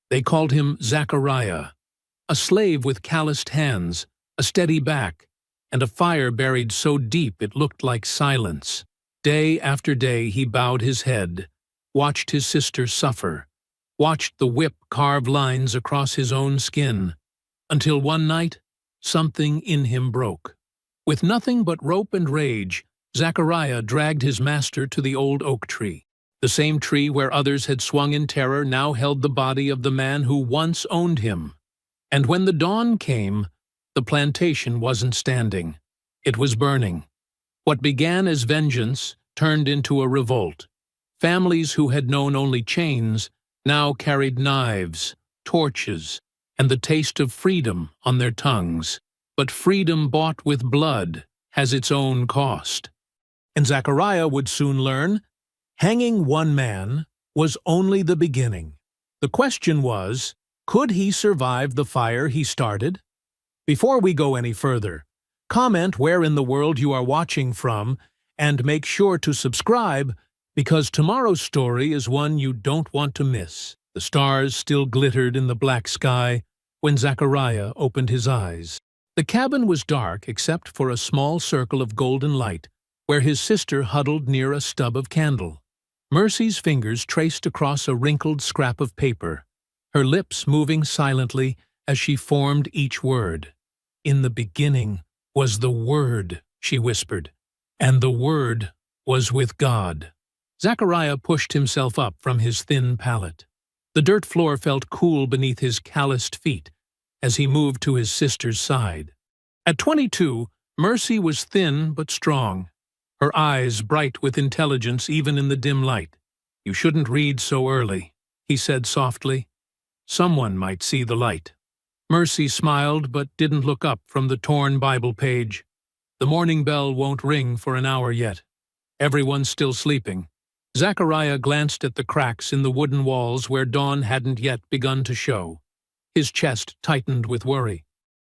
They called him Zachariah, a slave with calloused hands, a steady back, and a fire buried so deep it looked like silence. Day after day he bowed his head, watched his sister suffer, watched the whip carve lines across his own skin, until one night something in him broke. With nothing but rope and rage, Zachariah dragged his master to the old oak tree. The same tree where others had swung in terror now held the body of the man who once owned him. And when the dawn came, the plantation wasn't standing. It was burning. What began as vengeance turned into a revolt. Families who had known only chains now carried knives, torches, and the taste of freedom on their tongues. But freedom bought with blood has its own cost. And Zachariah would soon learn, hanging one man was only the beginning. The question was, could he survive the fire he started? Before we go any further, comment where in the world you are watching from, and make sure to subscribe, because tomorrow's story is one you don't want to miss. The stars still glittered in the black sky when Zachariah opened his eyes. The cabin was dark except for a small circle of golden light, where his sister huddled near a stub of candle. Mercy's fingers traced across a wrinkled scrap of paper, her lips moving silently as she formed each word. "In the beginning was the Word," she whispered, "and the Word was with God." Zachariah pushed himself up from his thin pallet. The dirt floor felt cool beneath his calloused feet as he moved to his sister's side. At 22, Mercy was thin but strong, her eyes bright with intelligence even in the dim light. "You shouldn't read so early," he said softly. "Someone might see the light." Mercy smiled but didn't look up from the torn Bible page. "The morning bell won't ring for an hour yet. Everyone's still sleeping." Zachariah glanced at the cracks in the wooden walls where dawn hadn't yet begun to show. His chest tightened with worry.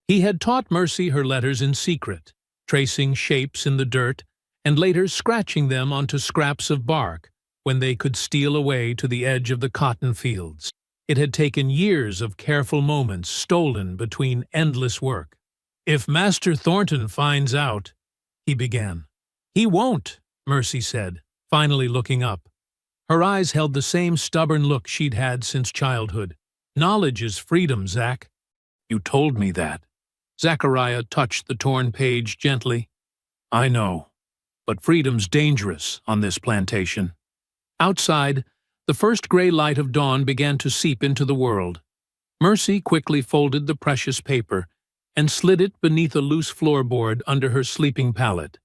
He had taught Mercy her letters in secret, tracing shapes in the dirt and later scratching them onto scraps of bark when they could steal away to the edge of the cotton fields. It had taken years of careful moments stolen between endless work. "If Master Thornton finds out," he began. "He won't," Mercy said, finally looking up. Her eyes held the same stubborn look she'd had since childhood. "Knowledge is freedom, Zach." "You told me that." Zachariah touched the torn page gently. "I know, but freedom's dangerous on this plantation." Outside, the first gray light of dawn began to seep into the world. Mercy quickly folded the precious paper and slid it beneath a loose floorboard under her sleeping pallet.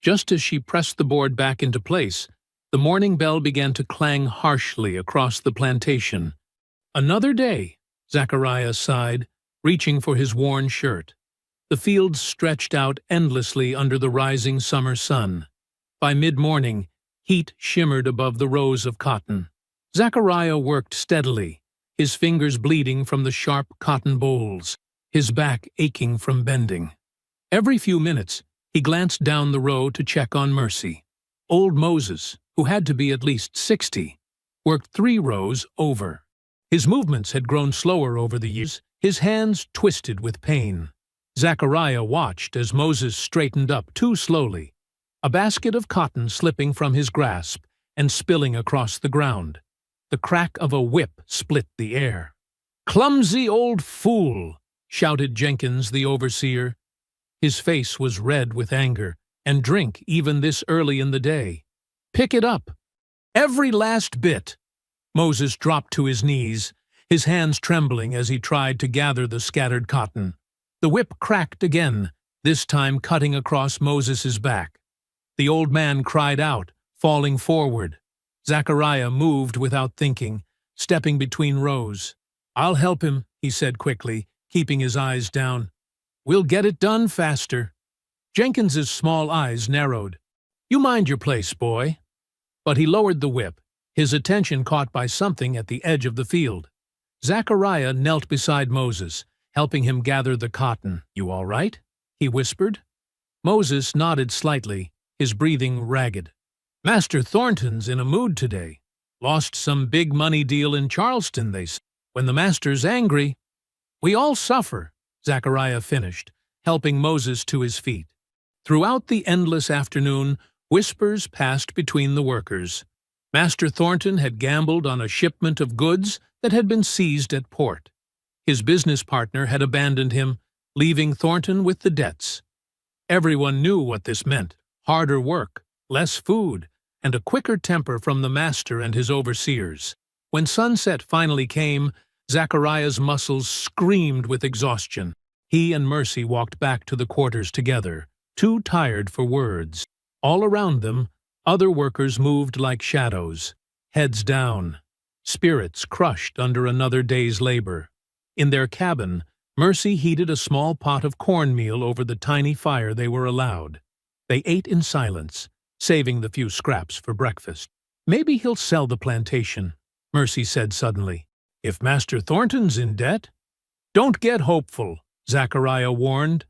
Just as she pressed the board back into place, the morning bell began to clang harshly across the plantation. "Another day," Zachariah sighed, reaching for his worn shirt. The fields stretched out endlessly under the rising summer sun. By mid-morning, heat shimmered above the rows of cotton. Zachariah worked steadily, his fingers bleeding from the sharp cotton bolls, his back aching from bending. Every few minutes, he glanced down the row to check on Mercy. Old Moses, who had to be at least 60, worked 3 rows over. His movements had grown slower over the years, his hands twisted with pain. Zachariah watched as Moses straightened up too slowly, a basket of cotton slipping from his grasp and spilling across the ground. The crack of a whip split the air. "Clumsy old fool!" shouted Jenkins, the overseer. His face was red with anger, and drink even this early in the day. "Pick it up! Every last bit!" Moses dropped to his knees, his hands trembling as he tried to gather the scattered cotton. The whip cracked again, this time cutting across Moses's back. The old man cried out, falling forward. Zachariah moved without thinking, stepping between rows. "I'll help him," he said quickly, keeping his eyes down. "We'll get it done faster." Jenkins's small eyes narrowed. "You mind your place, boy." But he lowered the whip, his attention caught by something at the edge of the field. Zachariah knelt beside Moses, helping him gather the cotton. "You all right?" he whispered. Moses nodded slightly, his breathing ragged. "Master Thornton's in a mood today. Lost some big money deal in Charleston, they say." When the master's angry, we all suffer, Zachariah finished, helping Moses to his feet. Throughout the endless afternoon, whispers passed between the workers. Master Thornton had gambled on a shipment of goods that had been seized at port. His business partner had abandoned him, leaving Thornton with the debts. Everyone knew what this meant: harder work, less food, and a quicker temper from the master and his overseers. When sunset finally came, Zachariah's muscles screamed with exhaustion. He and Mercy walked back to the quarters together, too tired for words. All around them, other workers moved like shadows, heads down, spirits crushed under another day's labor. In their cabin, Mercy heated a small pot of cornmeal over the tiny fire they were allowed. They ate in silence, saving the few scraps for breakfast. "Maybe he'll sell the plantation," Mercy said suddenly. "If Master Thornton's in debt?" "Don't get hopeful," Zachariah warned.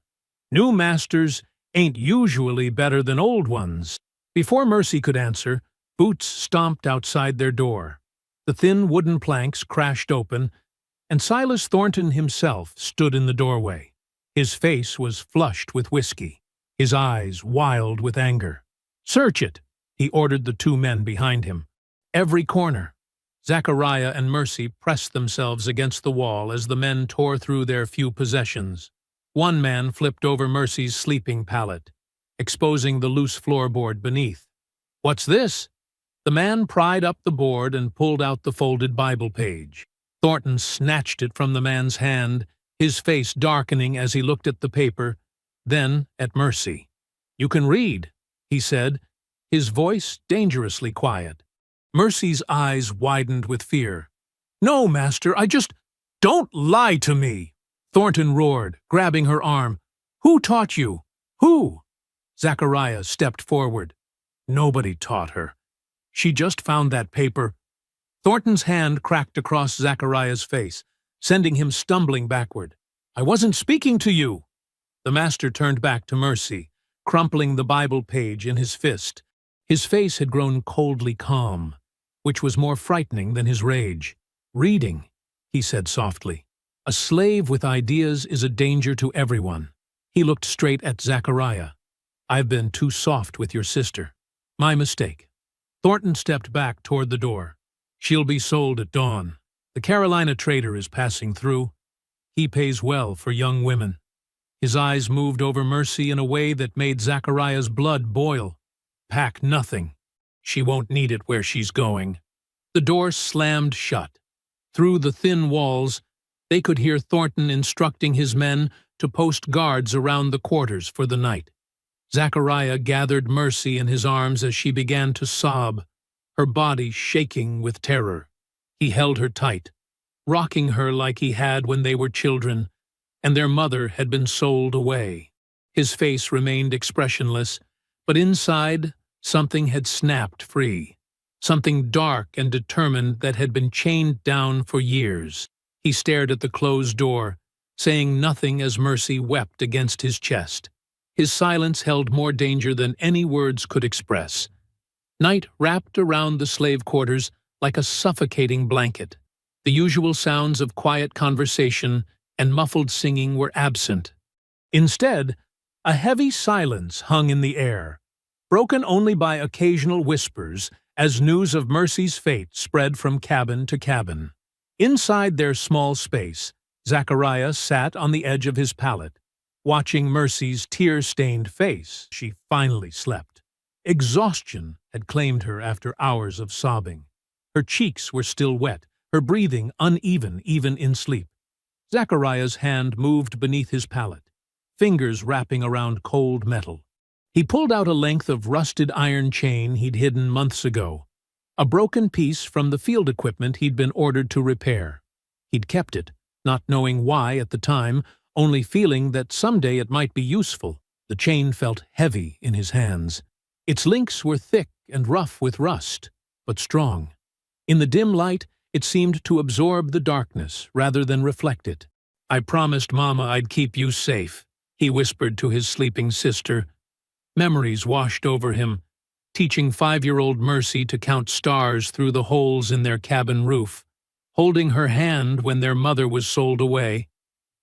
"New masters ain't usually better than old ones." Before Mercy could answer, boots stomped outside their door. The thin wooden planks crashed open, and Silas Thornton himself stood in the doorway. His face was flushed with whiskey, his eyes wild with anger. "Search it," he ordered the two men behind him. "Every corner." Zachariah and Mercy pressed themselves against the wall as the men tore through their few possessions. One man flipped over Mercy's sleeping pallet, exposing the loose floorboard beneath. "What's this?" The man pried up the board and pulled out the folded Bible page. Thornton snatched it from the man's hand, his face darkening as he looked at the paper, then at Mercy. "You can read," he said, his voice dangerously quiet. Mercy's eyes widened with fear. "No, Master, Don't lie to me!" Thornton roared, grabbing her arm. "Who taught you? Who?" Zachariah stepped forward. "Nobody taught her. She just found that paper." Thornton's hand cracked across Zachariah's face, sending him stumbling backward. "I wasn't speaking to you." The master turned back to Mercy, crumpling the Bible page in his fist. His face had grown coldly calm, which was more frightening than his rage. "Reading," he said softly. "A slave with ideas is a danger to everyone." He looked straight at Zachariah. "I've been too soft with your sister. My mistake." Thornton stepped back toward the door. "She'll be sold at dawn. The Carolina trader is passing through. He pays well for young women." His eyes moved over Mercy in a way that made Zachariah's blood boil. "Pack nothing. She won't need it where she's going." The door slammed shut. Through the thin walls, they could hear Thornton instructing his men to post guards around the quarters for the night. Zachariah gathered Mercy in his arms as she began to sob, her body shaking with terror. He held her tight, rocking her like he had when they were children, and their mother had been sold away. His face remained expressionless, but inside something had snapped free, something dark and determined that had been chained down for years. He stared at the closed door, saying nothing as Mercy wept against his chest. His silence held more danger than any words could express. Night wrapped around the slave quarters like a suffocating blanket. The usual sounds of quiet conversation and muffled singing were absent. Instead, a heavy silence hung in the air, broken only by occasional whispers as news of Mercy's fate spread from cabin to cabin. Inside their small space, Zachariah sat on the edge of his pallet, watching Mercy's tear-stained face. She finally slept. Exhaustion had claimed her after hours of sobbing. Her cheeks were still wet, her breathing uneven even in sleep. Zachariah's hand moved beneath his pallet, fingers wrapping around cold metal. He pulled out a length of rusted iron chain he'd hidden months ago, a broken piece from the field equipment he'd been ordered to repair. He'd kept it, not knowing why at the time, only feeling that someday it might be useful. The chain felt heavy in his hands. Its links were thick and rough with rust, but strong. In the dim light, it seemed to absorb the darkness rather than reflect it. "I promised Mama I'd keep you safe," he whispered to his sleeping sister. Memories washed over him, teaching 5-year-old Mercy to count stars through the holes in their cabin roof, holding her hand when their mother was sold away,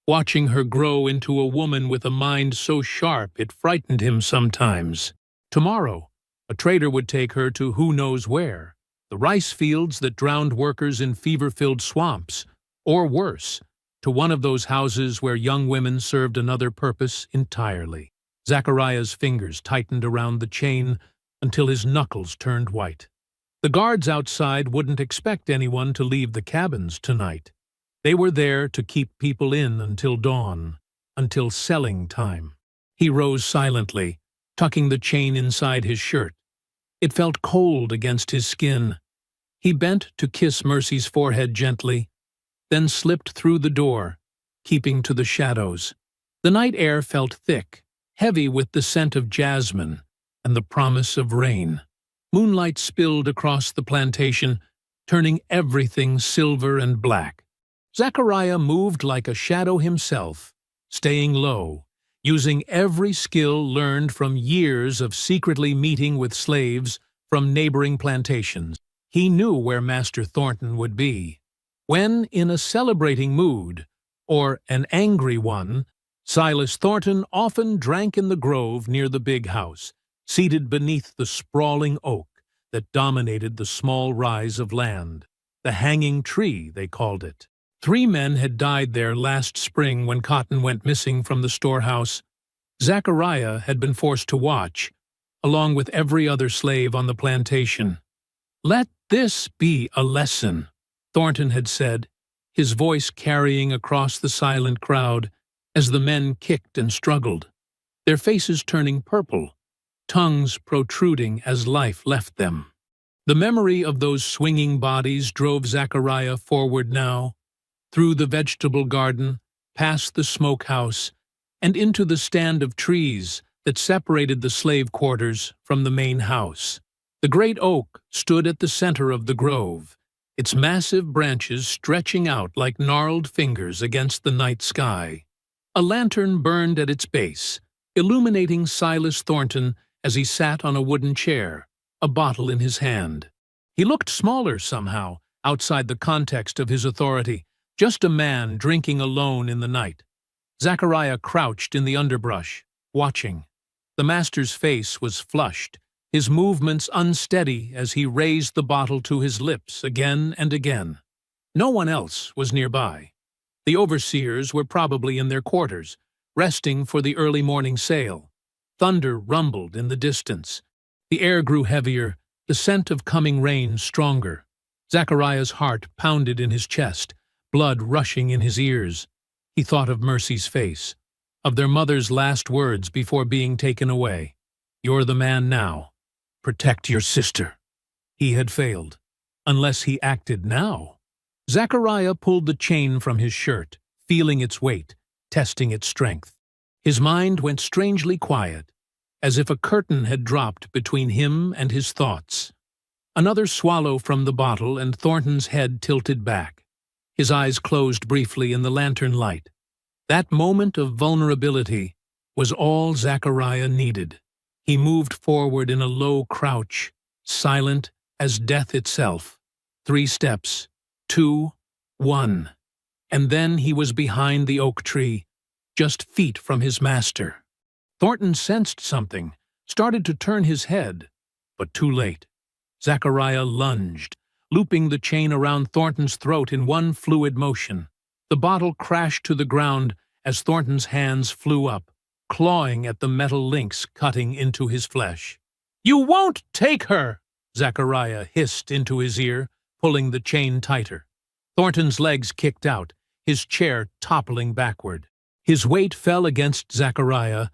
watching her grow into a woman with a mind so sharp it frightened him sometimes. Tomorrow, a trader would take her to who knows where, the rice fields that drowned workers in fever-filled swamps, or worse, to one of those houses where young women served another purpose entirely. Zachariah's fingers tightened around the chain until his knuckles turned white. The guards outside wouldn't expect anyone to leave the cabins tonight. They were there to keep people in until dawn, until selling time. He rose silently, tucking the chain inside his shirt. It felt cold against his skin. He bent to kiss Mercy's forehead gently, then slipped through the door, keeping to the shadows. The night air felt thick, heavy with the scent of jasmine and the promise of rain. Moonlight spilled across the plantation, turning everything silver and black. Zachariah moved like a shadow himself, staying low, using every skill learned from years of secretly meeting with slaves from neighboring plantations. He knew where Master Thornton would be. When in a celebrating mood, or an angry one, Silas Thornton often drank in the grove near the big house, seated beneath the sprawling oak that dominated the small rise of land. The hanging tree, they called it. 3 men had died there last spring when cotton went missing from the storehouse. Zachariah had been forced to watch, along with every other slave on the plantation. "Let this be a lesson," Thornton had said, his voice carrying across the silent crowd as the men kicked and struggled, their faces turning purple, tongues protruding as life left them. The memory of those swinging bodies drove Zachariah forward now, through the vegetable garden, past the smokehouse, and into the stand of trees that separated the slave quarters from the main house. The great oak stood at the center of the grove, its massive branches stretching out like gnarled fingers against the night sky. A lantern burned at its base, illuminating Silas Thornton as he sat on a wooden chair, a bottle in his hand. He looked smaller somehow, outside the context of his authority, just a man drinking alone in the night. Zachariah crouched in the underbrush, watching. The master's face was flushed, his movements unsteady as he raised the bottle to his lips again and again. No one else was nearby. The overseers were probably in their quarters, resting for the early morning sale. Thunder rumbled in the distance. The air grew heavier, the scent of coming rain stronger. Zachariah's heart pounded in his chest, blood rushing in his ears. He thought of Mercy's face, of their mother's last words before being taken away. "You're the man now. Protect your sister." He had failed, unless he acted now. Zachariah pulled the chain from his shirt, feeling its weight, testing its strength. His mind went strangely quiet, as if a curtain had dropped between him and his thoughts. Another swallow from the bottle and Thornton's head tilted back. His eyes closed briefly in the lantern light. That moment of vulnerability was all Zachariah needed. He moved forward in a low crouch, silent as death itself. 3 steps, 2, 1. And then he was behind the oak tree, just feet from his master. Thornton sensed something, started to turn his head, but too late. Zachariah lunged, looping the chain around Thornton's throat in one fluid motion. The bottle crashed to the ground as Thornton's hands flew up, clawing at the metal links cutting into his flesh. "You won't take her!" Zachariah hissed into his ear, pulling the chain tighter. Thornton's legs kicked out, his chair toppling backward. His weight fell against Zachariah,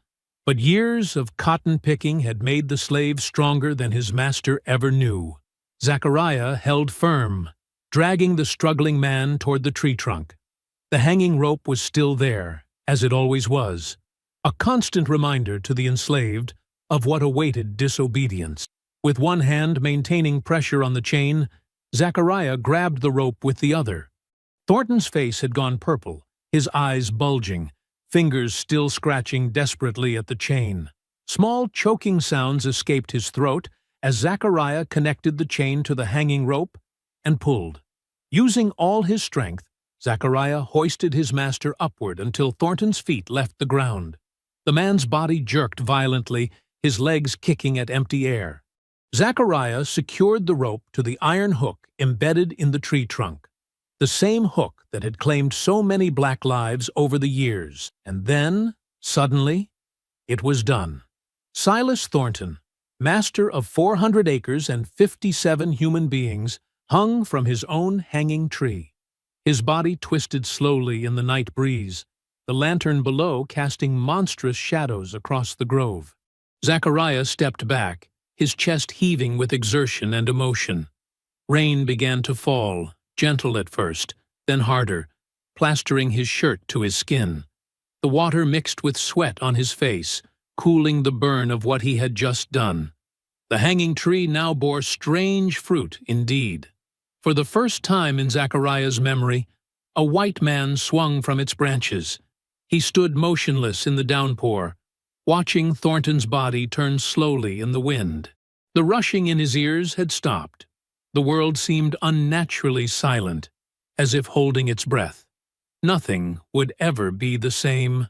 but years of cotton picking had made the slave stronger than his master ever knew. Zachariah held firm, dragging the struggling man toward the tree trunk. The hanging rope was still there, as it always was, a constant reminder to the enslaved of what awaited disobedience. With one hand maintaining pressure on the chain, Zachariah grabbed the rope with the other. Thornton's face had gone purple, his eyes bulging, fingers still scratching desperately at the chain. Small choking sounds escaped his throat as Zachariah connected the chain to the hanging rope and pulled. Using all his strength, Zachariah hoisted his master upward until Thornton's feet left the ground. The man's body jerked violently, his legs kicking at empty air. Zachariah secured the rope to the iron hook embedded in the tree trunk, the same hook that had claimed so many black lives over the years. And then, suddenly, it was done. Silas Thornton, master of 400 acres and 57 human beings, hung from his own hanging tree. His body twisted slowly in the night breeze, the lantern below casting monstrous shadows across the grove. Zachariah stepped back, his chest heaving with exertion and emotion. Rain began to fall, gentle at first, then harder, plastering his shirt to his skin. The water mixed with sweat on his face, cooling the burn of what he had just done. The hanging tree now bore strange fruit indeed. For the first time in Zachariah's memory, a white man swung from its branches. He stood motionless in the downpour, watching Thornton's body turn slowly in the wind. The rushing in his ears had stopped. The world seemed unnaturally silent, as if holding its breath. Nothing would ever be the same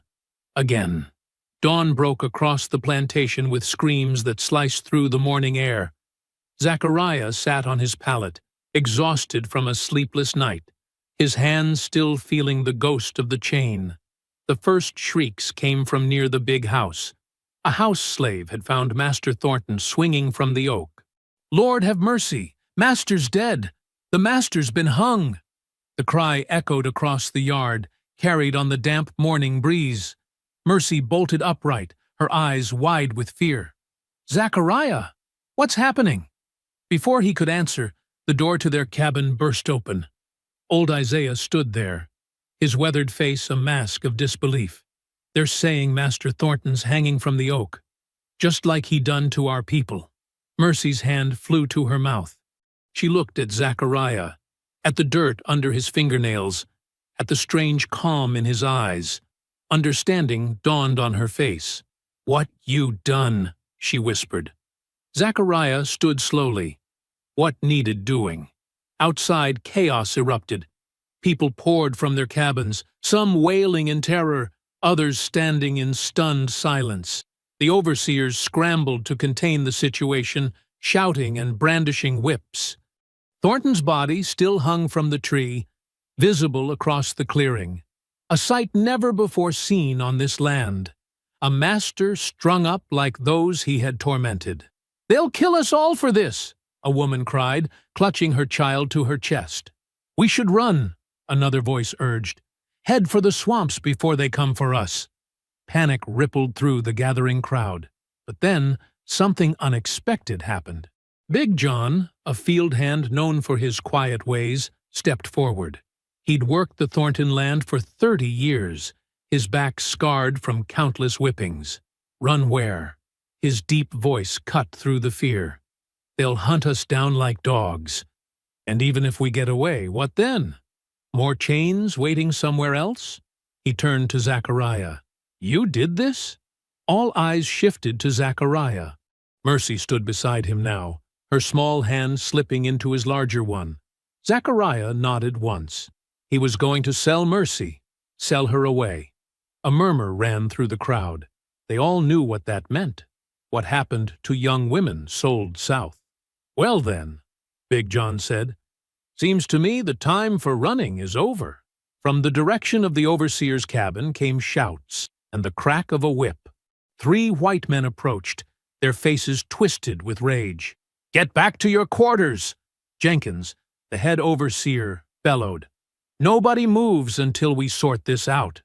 again. Dawn broke across the plantation with screams that sliced through the morning air. Zachariah sat on his pallet, exhausted from a sleepless night, his hands still feeling the ghost of the chain. The first shrieks came from near the big house. A house slave had found Master Thornton swinging from the oak. "Lord have mercy! Master's dead! The master's been hung!" The cry echoed across the yard, carried on the damp morning breeze. Mercy bolted upright, her eyes wide with fear. "Zachariah! What's happening?" Before he could answer, the door to their cabin burst open. Old Isaiah stood there, his weathered face a mask of disbelief. "They're saying Master Thornton's hanging from the oak, just like he done to our people." Mercy's hand flew to her mouth. She looked at Zachariah, at the dirt under his fingernails, at the strange calm in his eyes. Understanding dawned on her face. "What you done?" she whispered. Zachariah stood slowly. What needed doing? Outside, chaos erupted. People poured from their cabins, some wailing in terror, others standing in stunned silence. The overseers scrambled to contain the situation, shouting and brandishing whips. Thornton's body still hung from the tree, visible across the clearing. A sight never before seen on this land. A master strung up like those he had tormented. "They'll kill us all for this," a woman cried, clutching her child to her chest. "We should run," another voice urged. "Head for the swamps before they come for us." Panic rippled through the gathering crowd. But then, something unexpected happened. Big John, a field hand known for his quiet ways, stepped forward. He'd worked the Thornton land for 30 years, his back scarred from countless whippings. "Run where?" His deep voice cut through the fear. "They'll hunt us down like dogs. And even if we get away, what then? More chains waiting somewhere else?" He turned to Zachariah. "You did this?" All eyes shifted to Zachariah. Mercy stood beside him now, her small hand slipping into his larger one. Zachariah nodded once. He was going to sell Mercy, sell her away. A murmur ran through the crowd. They all knew what that meant, what happened to young women sold south. "Well then," Big John said, "seems to me the time for running is over." From the direction of the overseer's cabin came shouts and the crack of a whip. 3 white men approached, their faces twisted with rage. "Get back to your quarters!" Jenkins, the head overseer, bellowed. "Nobody moves until we sort this out."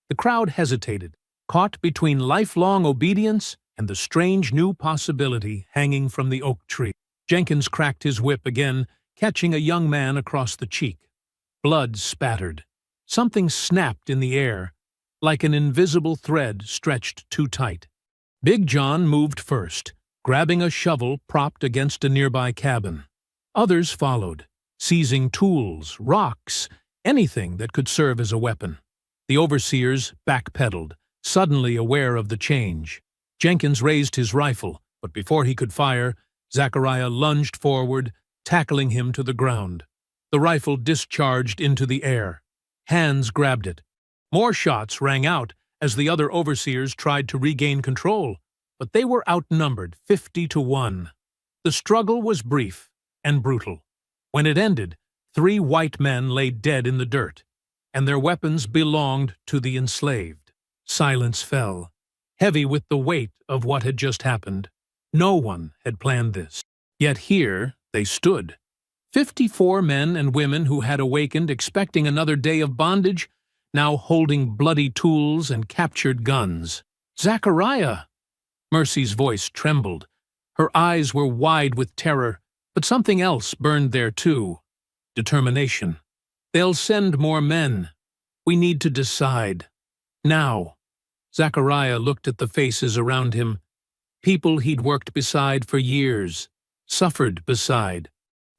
The crowd hesitated, caught between lifelong obedience and the strange new possibility hanging from the oak tree. Jenkins cracked his whip again, catching a young man across the cheek. Blood spattered. Something snapped in the air, like an invisible thread stretched too tight. Big John moved first, grabbing a shovel propped against a nearby cabin. Others followed, seizing tools, rocks, anything that could serve as a weapon. The overseers backpedaled, suddenly aware of the change. Jenkins raised his rifle, but before he could fire, Zachariah lunged forward, tackling him to the ground. The rifle discharged into the air. Hands grabbed it. More shots rang out as the other overseers tried to regain control, but they were outnumbered 50-1. The struggle was brief and brutal. When it ended, 3 white men lay dead in the dirt, and their weapons belonged to the enslaved. Silence fell, heavy with the weight of what had just happened. No one had planned this. Yet here they stood. 54 men and women who had awakened expecting another day of bondage, now holding bloody tools and captured guns. "Zachariah!" Mercy's voice trembled. Her eyes were wide with terror, but something else burned there too. Determination. "They'll send more men. We need to decide. Now." Zachariah looked at the faces around him. People he'd worked beside for years, suffered beside.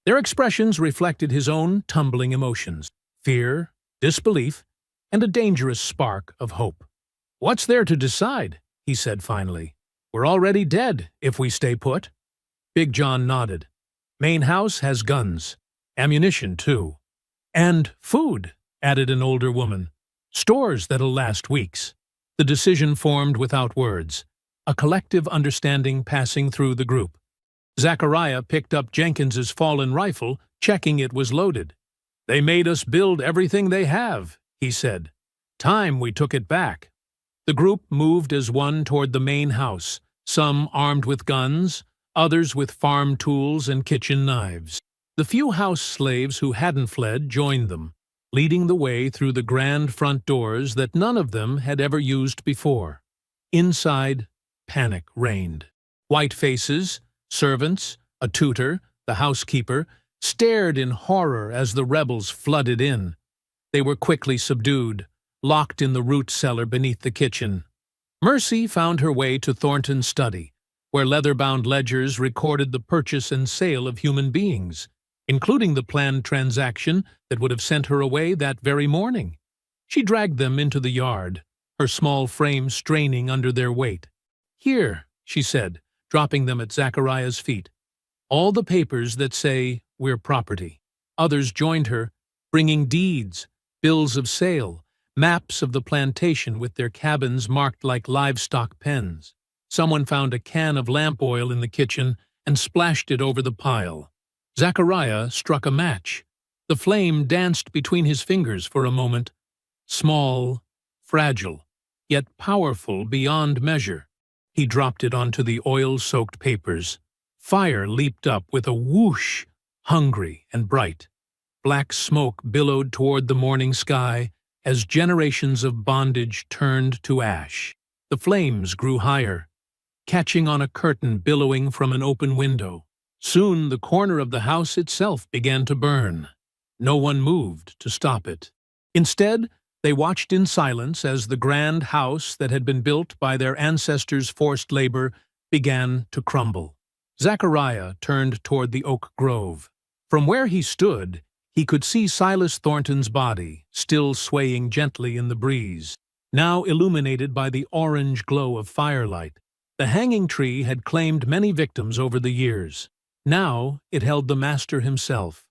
Their expressions reflected his own tumbling emotions: fear, disbelief, and a dangerous spark of hope. "What's there to decide?" he said finally. "We're already dead if we stay put." Big John nodded. "Main house has guns. Ammunition, too. And food," added an older woman. "Stores that'll last weeks." The decision formed without words, a collective understanding passing through the group. Zachariah picked up Jenkins's fallen rifle, checking it was loaded. "They made us build everything they have," he said. "Time we took it back." The group moved as one toward the main house, some armed with guns, others with farm tools and kitchen knives. The few house slaves who hadn't fled joined them, leading the way through the grand front doors that none of them had ever used before. Inside, panic reigned. White faces, servants, a tutor, the housekeeper, stared in horror as the rebels flooded in. They were quickly subdued, locked in the root cellar beneath the kitchen. Mercy found her way to Thornton's study, where leather-bound ledgers recorded the purchase and sale of human beings, including the planned transaction that would have sent her away that very morning. She dragged them into the yard, her small frame straining under their weight. "Here," she said, dropping them at Zachariah's feet. "All the papers that say we're property." Others joined her, bringing deeds, bills of sale, maps of the plantation with their cabins marked like livestock pens. Someone found a can of lamp oil in the kitchen and splashed it over the pile. Zachariah struck a match. The flame danced between his fingers for a moment. Small, fragile, yet powerful beyond measure. He dropped it onto the oil-soaked papers. Fire leaped up with a whoosh, hungry and bright. Black smoke billowed toward the morning sky as generations of bondage turned to ash. The flames grew higher, catching on a curtain billowing from an open window. Soon the corner of the house itself began to burn. No one moved to stop it. Instead, they watched in silence as the grand house that had been built by their ancestors' forced labor began to crumble. Zachariah turned toward the oak grove. From where he stood, he could see Silas Thornton's body, still swaying gently in the breeze, now illuminated by the orange glow of firelight. The hanging tree had claimed many victims over the years. Now it held the master himself,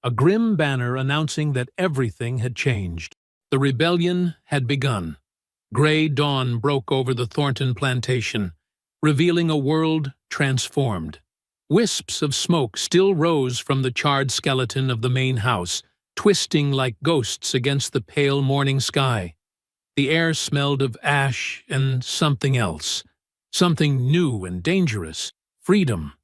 a grim banner announcing that everything had changed. The rebellion had begun. Gray dawn broke over the Thornton plantation, revealing a world transformed. Wisps of smoke still rose from the charred skeleton of the main house, twisting like ghosts against the pale morning sky. The air smelled of ash and something else, something new and dangerous: freedom.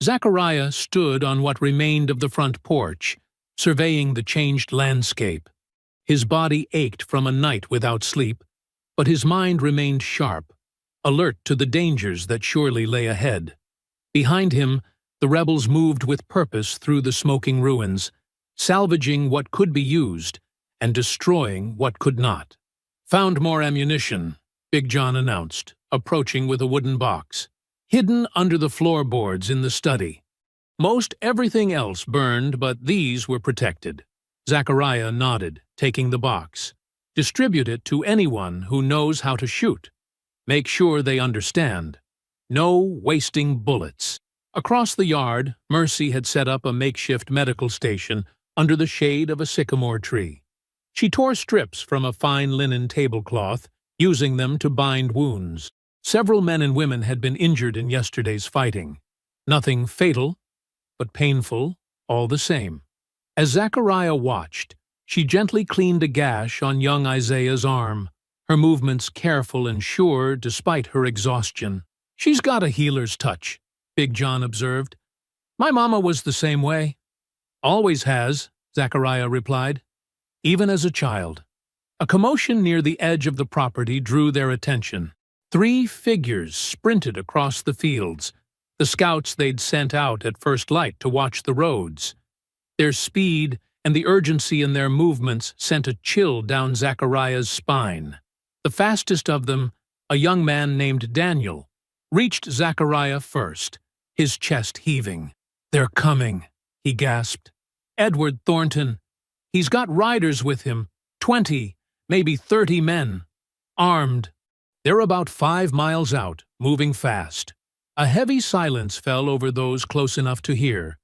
Zachariah stood on what remained of the front porch, surveying the changed landscape. His body ached from a night without sleep, but his mind remained sharp, alert to the dangers that surely lay ahead. Behind him, the rebels moved with purpose through the smoking ruins, salvaging what could be used and destroying what could not. "Found more ammunition," Big John announced, approaching with a wooden box. "Hidden under the floorboards in the study. Most everything else burned, but these were protected." Zachariah nodded, taking the box. "Distribute it to anyone who knows how to shoot. Make sure they understand. No wasting bullets." Across the yard, Mercy had set up a makeshift medical station under the shade of a sycamore tree. She tore strips from a fine linen tablecloth, using them to bind wounds. Several men and women had been injured in yesterday's fighting. Nothing fatal, but painful all the same. As Zachariah watched, she gently cleaned a gash on young Isaiah's arm, her movements careful and sure despite her exhaustion. "She's got a healer's touch," Big John observed. "My mama was the same way." "Always has," Zachariah replied, "even as a child." A commotion near the edge of the property drew their attention. 3 figures sprinted across the fields, the scouts they'd sent out at first light to watch the roads. Their speed and the urgency in their movements sent a chill down Zachariah's spine. The fastest of them, a young man named Daniel, reached Zachariah first, his chest heaving. "They're coming," he gasped. "Edward Thornton. He's got riders with him, 20, maybe 30 men, armed. They're about 5 miles out, moving fast." A heavy silence fell over those close enough to hear.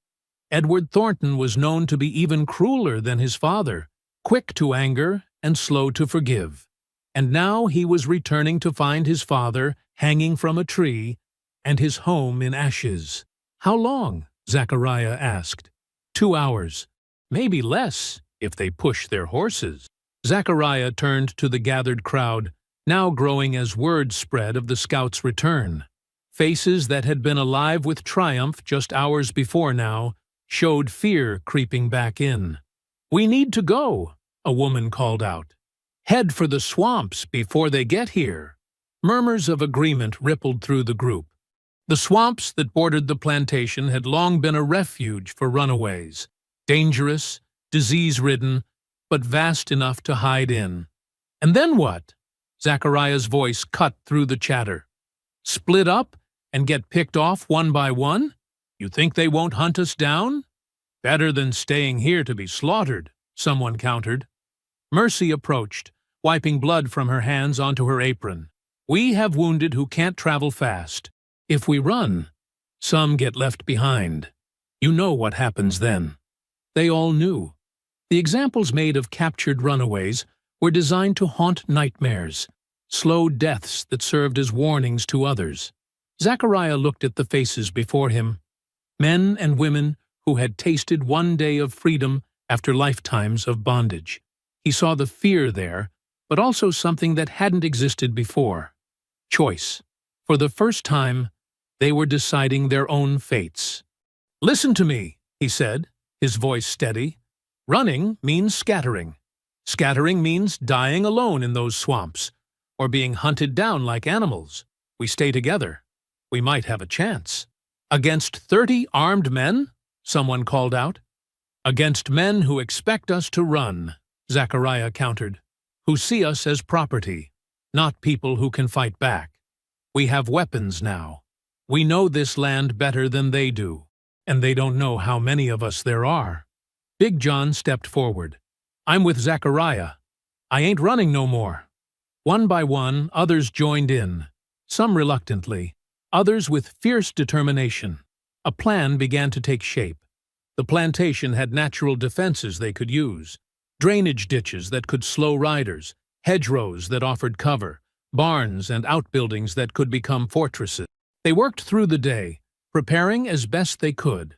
Edward Thornton was known to be even crueler than his father, quick to anger and slow to forgive. And now he was returning to find his father hanging from a tree and his home in ashes. "How long?" Zachariah asked. 2 hours. Maybe less, if they push their horses. Zachariah turned to the gathered crowd, now growing as word spread of the scouts' return. Faces that had been alive with triumph just hours before now showed fear creeping back in. "We need to go," a woman called out. "Head for the swamps before they get here." Murmurs of agreement rippled through the group. The swamps that bordered the plantation had long been a refuge for runaways, dangerous, disease-ridden, but vast enough to hide in. "And then what?" Zachariah's voice cut through the chatter. "Split up and get picked off one by one? You think they won't hunt us down?" "Better than staying here to be slaughtered," someone countered. Mercy approached, wiping blood from her hands onto her apron. "We have wounded who can't travel fast. If we run, some get left behind. You know what happens then." They all knew. The examples made of captured runaways were designed to haunt nightmares, slow deaths that served as warnings to others. Zachariah looked at the faces before him, men and women who had tasted one day of freedom after lifetimes of bondage. He saw the fear there, but also something that hadn't existed before: choice. For the first time, they were deciding their own fates. "Listen to me," he said, his voice steady. "Running means scattering. Scattering means dying alone in those swamps, or being hunted down like animals. We stay together. We might have a chance." "Against 30 armed men?" someone called out. "Against men who expect us to run," Zachariah countered, "who see us as property, not people who can fight back. We have weapons now. We know this land better than they do, and they don't know how many of us there are." Big John stepped forward. "I'm with Zachariah. I ain't running no more." One by one, others joined in, some reluctantly, others with fierce determination. A plan began to take shape. The plantation had natural defenses they could use: drainage ditches that could slow riders, hedgerows that offered cover, barns and outbuildings that could become fortresses. They worked through the day, preparing as best they could.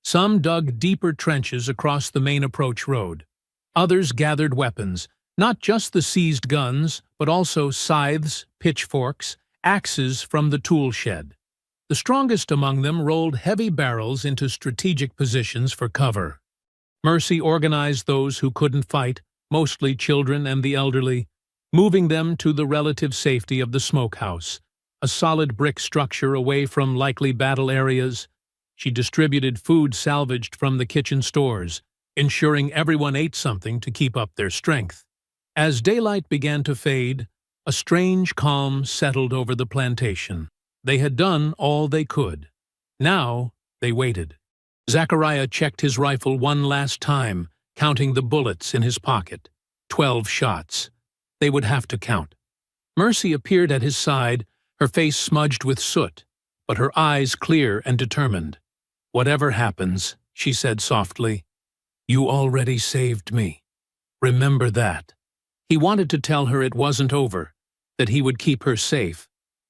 Some dug deeper trenches across the main approach road. Others gathered weapons, not just the seized guns, but also scythes, pitchforks, axes from the tool shed. The strongest among them rolled heavy barrels into strategic positions for cover. Mercy organized those who couldn't fight, mostly children and the elderly, moving them to the relative safety of the smokehouse, a solid brick structure away from likely battle areas. She distributed food salvaged from the kitchen stores, ensuring everyone ate something to keep up their strength. As daylight began to fade, a strange calm settled over the plantation. They had done all they could. Now they waited. Zachariah checked his rifle one last time, counting the bullets in his pocket. 12 shots. They would have to count. Mercy appeared at his side, her face smudged with soot, but her eyes clear and determined. "Whatever happens," she said softly, You already saved me. Remember that." He wanted to tell her it wasn't over, that he would keep her safe,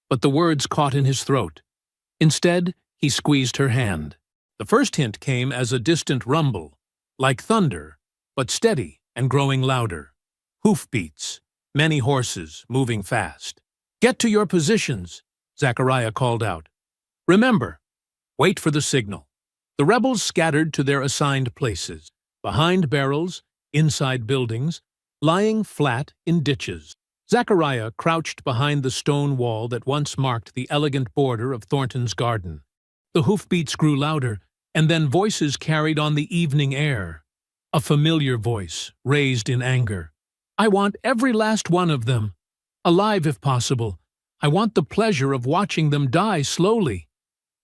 but the words caught in his throat. Instead, he squeezed her hand. The first hint came as a distant rumble, like thunder, but steady and growing louder. Hoofbeats, many horses moving fast. "Get to your positions," Zachariah called out. "Remember, wait for the signal." The rebels scattered to their assigned places, behind barrels, inside buildings, lying flat in ditches. Zachariah crouched behind the stone wall that once marked the elegant border of Thornton's garden. The hoofbeats grew louder, and then voices carried on the evening air. A familiar voice, raised in anger. "I want every last one of them. Alive if possible. I want the pleasure of watching them die slowly."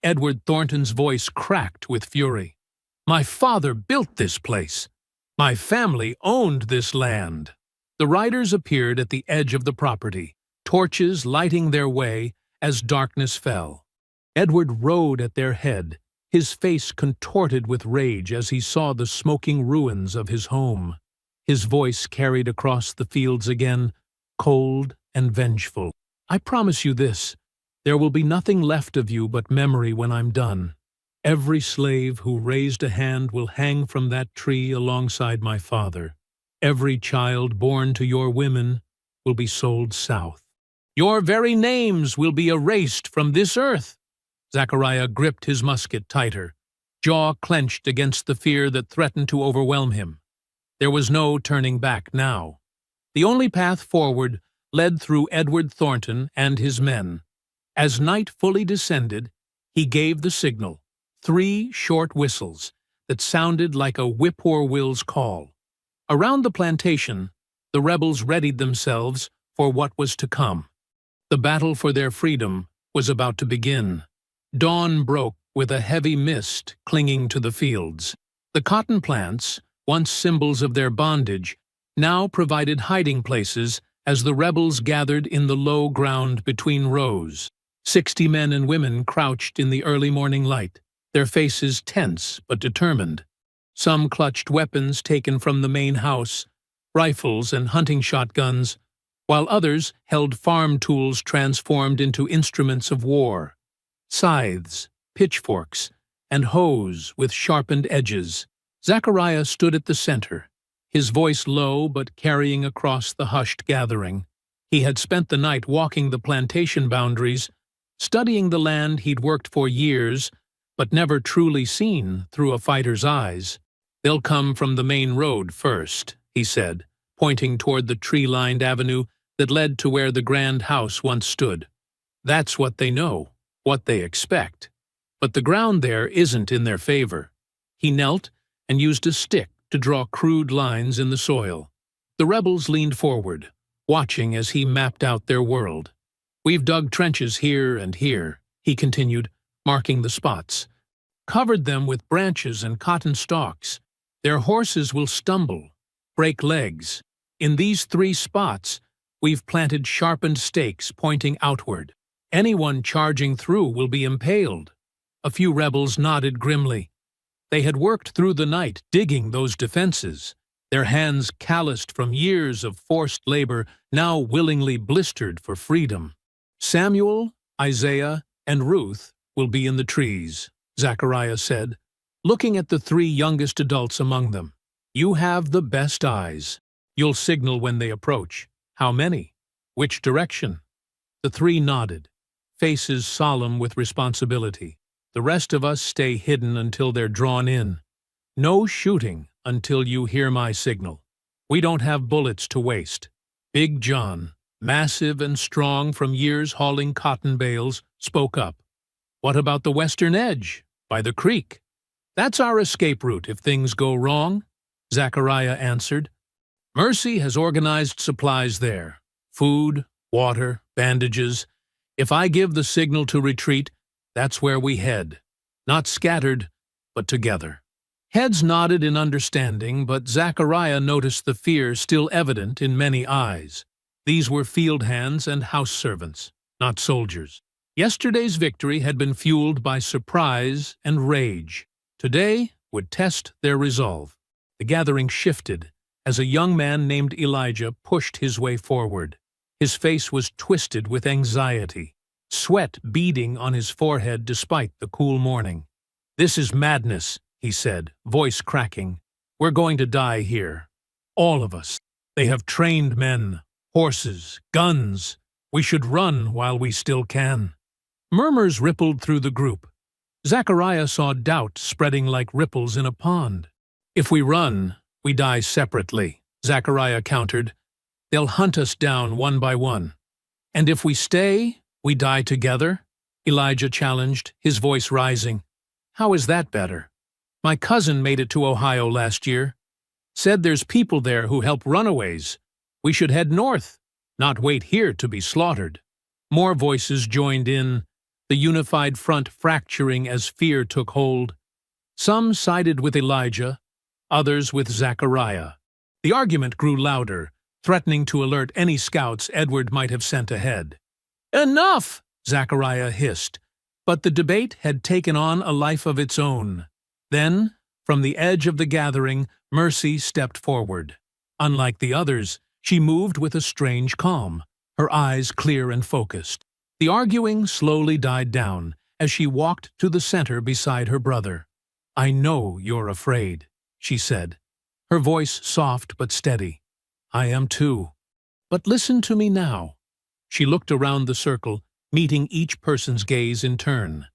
Edward Thornton's voice cracked with fury. "My father built this place. My family owned this land." The riders appeared at the edge of the property, torches lighting their way as darkness fell. Edward rode at their head, his face contorted with rage as he saw the smoking ruins of his home. His voice carried across the fields again, cold and vengeful. "I promise you this, there will be nothing left of you but memory when I'm done. Every slave who raised a hand will hang from that tree alongside my father. Every child born to your women will be sold south. Your very names will be erased from this earth." Zachariah gripped his musket tighter, jaw clenched against the fear that threatened to overwhelm him. There was no turning back now. The only path forward led through Edward Thornton and his men. As night fully descended, he gave the signal, 3 short whistles that sounded like a whippoorwill's call. Around the plantation, the rebels readied themselves for what was to come. The battle for their freedom was about to begin. Dawn broke with a heavy mist clinging to the fields. The cotton plants, once symbols of their bondage, now provided hiding places as the rebels gathered in the low ground between rows. 60 men and women crouched in the early morning light, their faces tense but determined. Some clutched weapons taken from the main house, rifles and hunting shotguns, while others held farm tools transformed into instruments of war. Scythes, pitchforks, and hoes with sharpened edges. Zachariah stood at the center, his voice low but carrying across the hushed gathering. He had spent the night walking the plantation boundaries, studying the land he'd worked for years, but never truly seen through a fighter's eyes. "They'll come from the main road first," he said, pointing toward the tree-lined avenue that led to where the grand house once stood. "That's what they know, what they expect. But the ground there isn't in their favor." He knelt and used a stick to draw crude lines in the soil. The rebels leaned forward, watching as he mapped out their world. "We've dug trenches here and here," he continued, marking the spots. "Covered them with branches and cotton stalks. Their horses will stumble, break legs. In these 3 spots, we've planted sharpened stakes pointing outward. Anyone charging through will be impaled." A few rebels nodded grimly. They had worked through the night digging those defenses, their hands calloused from years of forced labor, now willingly blistered for freedom. "Samuel, Isaiah, and Ruth will be in the trees," Zachariah said, looking at the 3 youngest adults among them. "You have the best eyes. You'll signal when they approach. How many? Which direction?" The 3 nodded, faces solemn with responsibility. "The rest of us stay hidden until they're drawn in. No shooting until you hear my signal. We don't have bullets to waste." Big John, massive and strong from years hauling cotton bales, spoke up. "What about the western edge, by the creek?" "That's our escape route if things go wrong," Zachariah answered. "Mercy has organized supplies there. Food, water, bandages. If I give the signal to retreat, that's where we head. Not scattered, but together." Heads nodded in understanding, but Zachariah noticed the fear still evident in many eyes. These were field hands and house servants, not soldiers. Yesterday's victory had been fueled by surprise and rage. Today would test their resolve. The The gathering shifted as a young man named Elijah pushed his way forward. His face was twisted with anxiety, sweat beading on his forehead despite the cool morning. "This is madness," he said, voice cracking. "We're going to die here. All of us. They have trained men, horses, guns. We should run while we still can." Murmurs rippled through the group. Zachariah saw doubt spreading like ripples in a pond. "If we run, we die separately," Zachariah countered. "They'll hunt us down one by one." "And if we stay, we die together?" Elijah challenged, his voice rising. "How is that better? My cousin made it to Ohio last year. Said there's people there who help runaways. We should head north, not wait here to be slaughtered." More voices joined in, the unified front fracturing as fear took hold. Some sided with Elijah, others with Zachariah. The argument grew louder, threatening to alert any scouts Edward might have sent ahead. "Enough!" Zachariah hissed, but the debate had taken on a life of its own. Then, from the edge of the gathering, Mercy stepped forward. Unlike the others, she moved with a strange calm, her eyes clear and focused. The arguing slowly died down as she walked to the center beside her brother. "I know you're afraid," she said, her voice soft but steady. "I am too. But listen to me now." She looked around the circle, meeting each person's gaze in turn.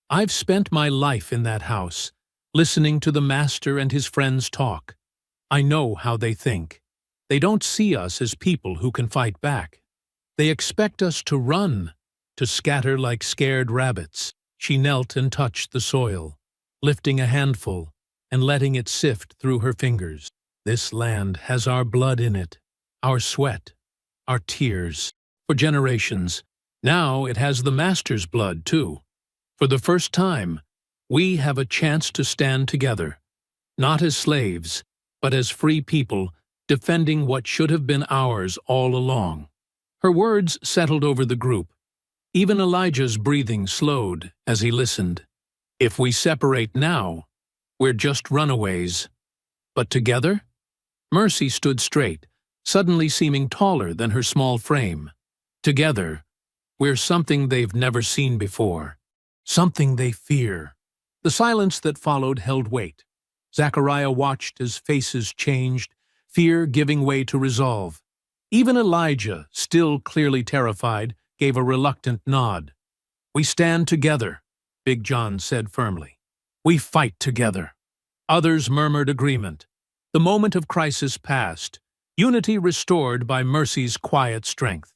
"I've spent my life in that house, listening to the master and his friends talk. I know how they think. They don't see us as people who can fight back. They expect us to run, to scatter like scared rabbits." She knelt and touched the soil, lifting a handful and letting it sift through her fingers. "This land has our blood in it, our sweat, our tears, for generations. Now it has the master's blood, too. For the first time, we have a chance to stand together, not as slaves, but as free people, defending what should have been ours all along." Her words settled over the group. Even Elijah's breathing slowed as he listened. "If we separate now, we're just runaways. But together?" Mercy stood straight, suddenly seeming taller than her small frame. "Together, we're something they've never seen before. Something they fear." The silence that followed held weight. Zachariah watched as faces changed, fear giving way to resolve. Even Elijah, still clearly terrified, gave a reluctant nod. "We stand together," Big John said firmly. "We fight together." Others murmured agreement. The moment of crisis passed, unity restored by Mercy's quiet strength.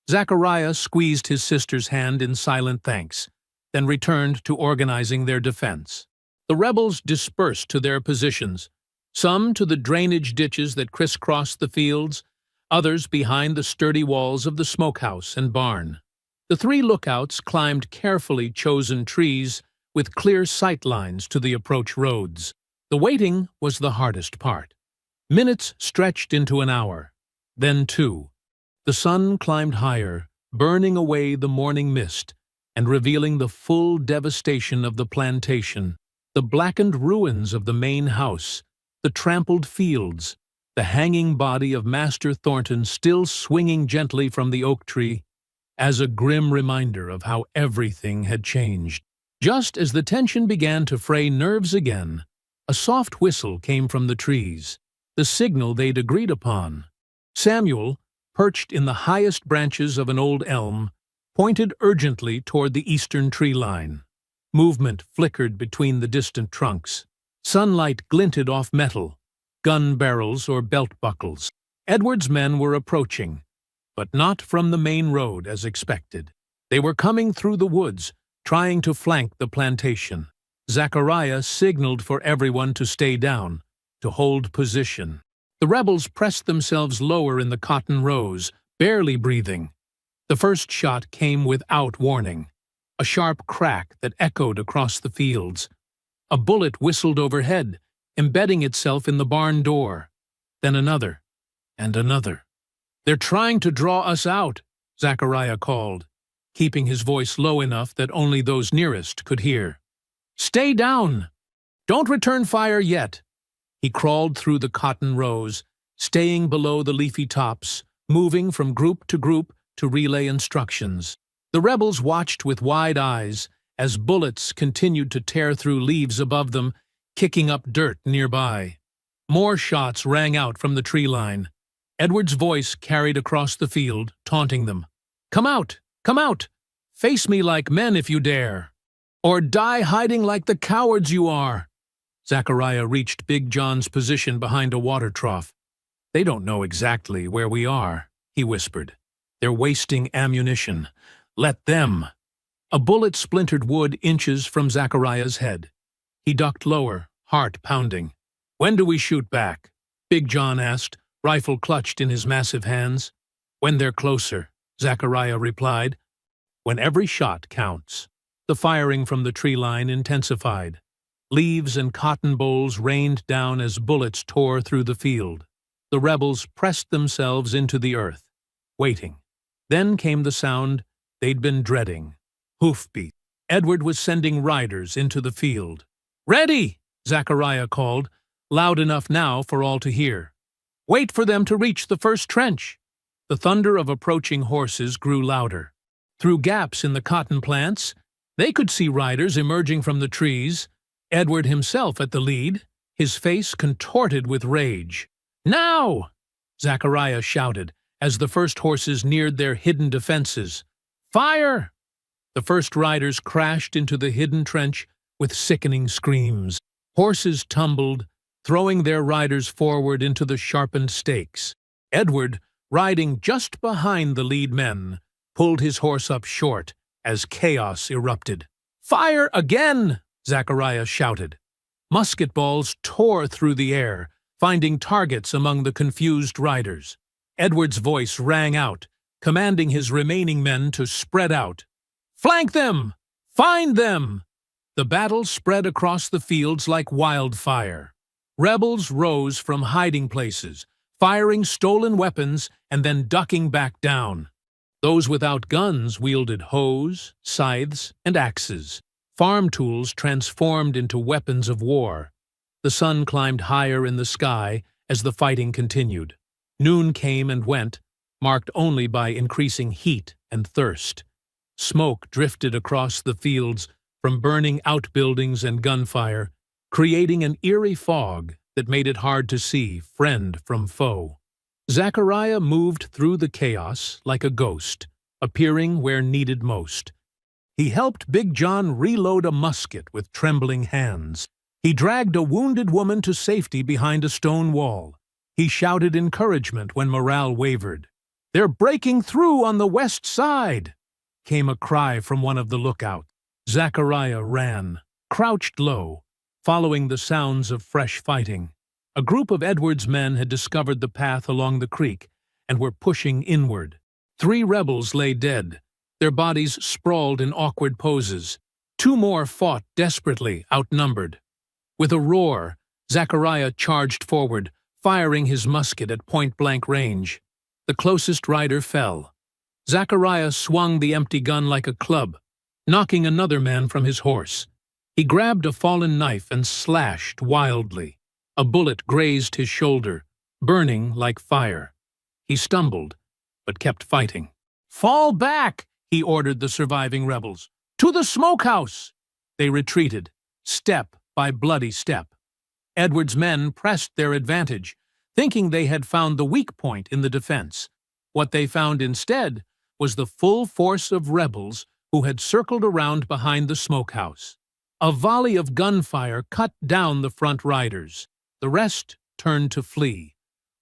Zachariah squeezed his sister's hand in silent thanks, then returned to organizing their defense. The rebels dispersed to their positions, some to the drainage ditches that crisscrossed the fields, others behind the sturdy walls of the smokehouse and barn. The three lookouts climbed carefully chosen trees with clear sight lines to the approach roads. The waiting was the hardest part. Minutes stretched into an hour, then two. The sun climbed higher, burning away the morning mist and revealing the full devastation of the plantation, the blackened ruins of the main house, the trampled fields, the hanging body of Master Thornton still swinging gently from the oak tree, as a grim reminder of how everything had changed. Just as the tension began to fray nerves again, a soft whistle came from the trees, the signal they'd agreed upon. Samuel, perched in the highest branches of an old elm, pointed urgently toward the eastern tree line. Movement flickered between the distant trunks. Sunlight glinted off metal, gun barrels or belt buckles. Edward's men were approaching, but not from the main road as expected. They were coming through the woods, trying to flank the plantation. Zachariah signaled for everyone to stay down, to hold position. The rebels pressed themselves lower in the cotton rows, barely breathing. The first shot came without warning, a sharp crack that echoed across the fields. A bullet whistled overhead, embedding itself in the barn door. Then another, and another. "They're trying to draw us out," Zachariah called, keeping his voice low enough that only those nearest could hear. "Stay down! Don't return fire yet. He crawled through the cotton rows, staying below the leafy tops, moving from group to relay instructions. The rebels watched with wide eyes as bullets continued to tear through leaves above them, kicking up dirt nearby. More shots rang out from the tree line. Edward's voice carried across the field, taunting them. "Come out! Come out! Face me like men if you dare! Or die hiding like the cowards you are!" Zachariah reached Big John's position behind a water trough. "They don't know exactly where we are," he whispered. "They're wasting ammunition. Let them." A bullet splintered wood inches from Zachariah's head. He ducked lower, heart pounding. "When do we shoot back?" Big John asked, rifle clutched in his massive hands. "When they're closer," Zachariah replied. "When every shot counts." The firing from the tree line intensified. Leaves and cotton bolls rained down as bullets tore through the field. The rebels pressed themselves into the earth, waiting. Then came the sound they'd been dreading. Hoofbeat. Edward was sending riders into the field. "Ready!" Zachariah called, loud enough now for all to hear. "Wait for them to reach the first trench." The thunder of approaching horses grew louder. Through gaps in the cotton plants, they could see riders emerging from the trees, Edward himself at the lead, his face contorted with rage. "Now!" Zachariah shouted as the first horses neared their hidden defenses. "Fire!" The first riders crashed into the hidden trench with sickening screams. Horses tumbled, throwing their riders forward into the sharpened stakes. Edward, riding just behind the lead men, pulled his horse up short as chaos erupted. "Fire again!" Zachariah shouted. Musket balls tore through the air, finding targets among the confused riders. Edward's voice rang out, commanding his remaining men to spread out. "Flank them! Find them!" The battle spread across the fields like wildfire. Rebels rose from hiding places, firing stolen weapons and then ducking back down. Those without guns wielded hoes, scythes, and axes. Farm tools transformed into weapons of war. The sun climbed higher in the sky as the fighting continued. Noon came and went, marked only by increasing heat and thirst. Smoke drifted across the fields from burning outbuildings and gunfire, creating an eerie fog that made it hard to see friend from foe. Zachariah moved through the chaos like a ghost, appearing where needed most. He helped Big John reload a musket with trembling hands. He dragged a wounded woman to safety behind a stone wall. He shouted encouragement when morale wavered. "They're breaking through on the west side!" came a cry from one of the lookouts. Zachariah ran, crouched low, following the sounds of fresh fighting. A group of Edward's men had discovered the path along the creek and were pushing inward. 3 rebels lay dead, their bodies sprawled in awkward poses. 2 more fought desperately, outnumbered. With a roar, Zachariah charged forward, firing his musket at point-blank range. The closest rider fell. Zachariah swung the empty gun like a club, knocking another man from his horse. He grabbed a fallen knife and slashed wildly. A bullet grazed his shoulder, burning like fire. He stumbled, but kept fighting. "Fall back!" he ordered the surviving rebels. "To the smokehouse!" They retreated, step by bloody step. Edward's men pressed their advantage, thinking they had found the weak point in the defense. What they found instead was the full force of rebels who had circled around behind the smokehouse. A volley of gunfire cut down the front riders. The rest turned to flee,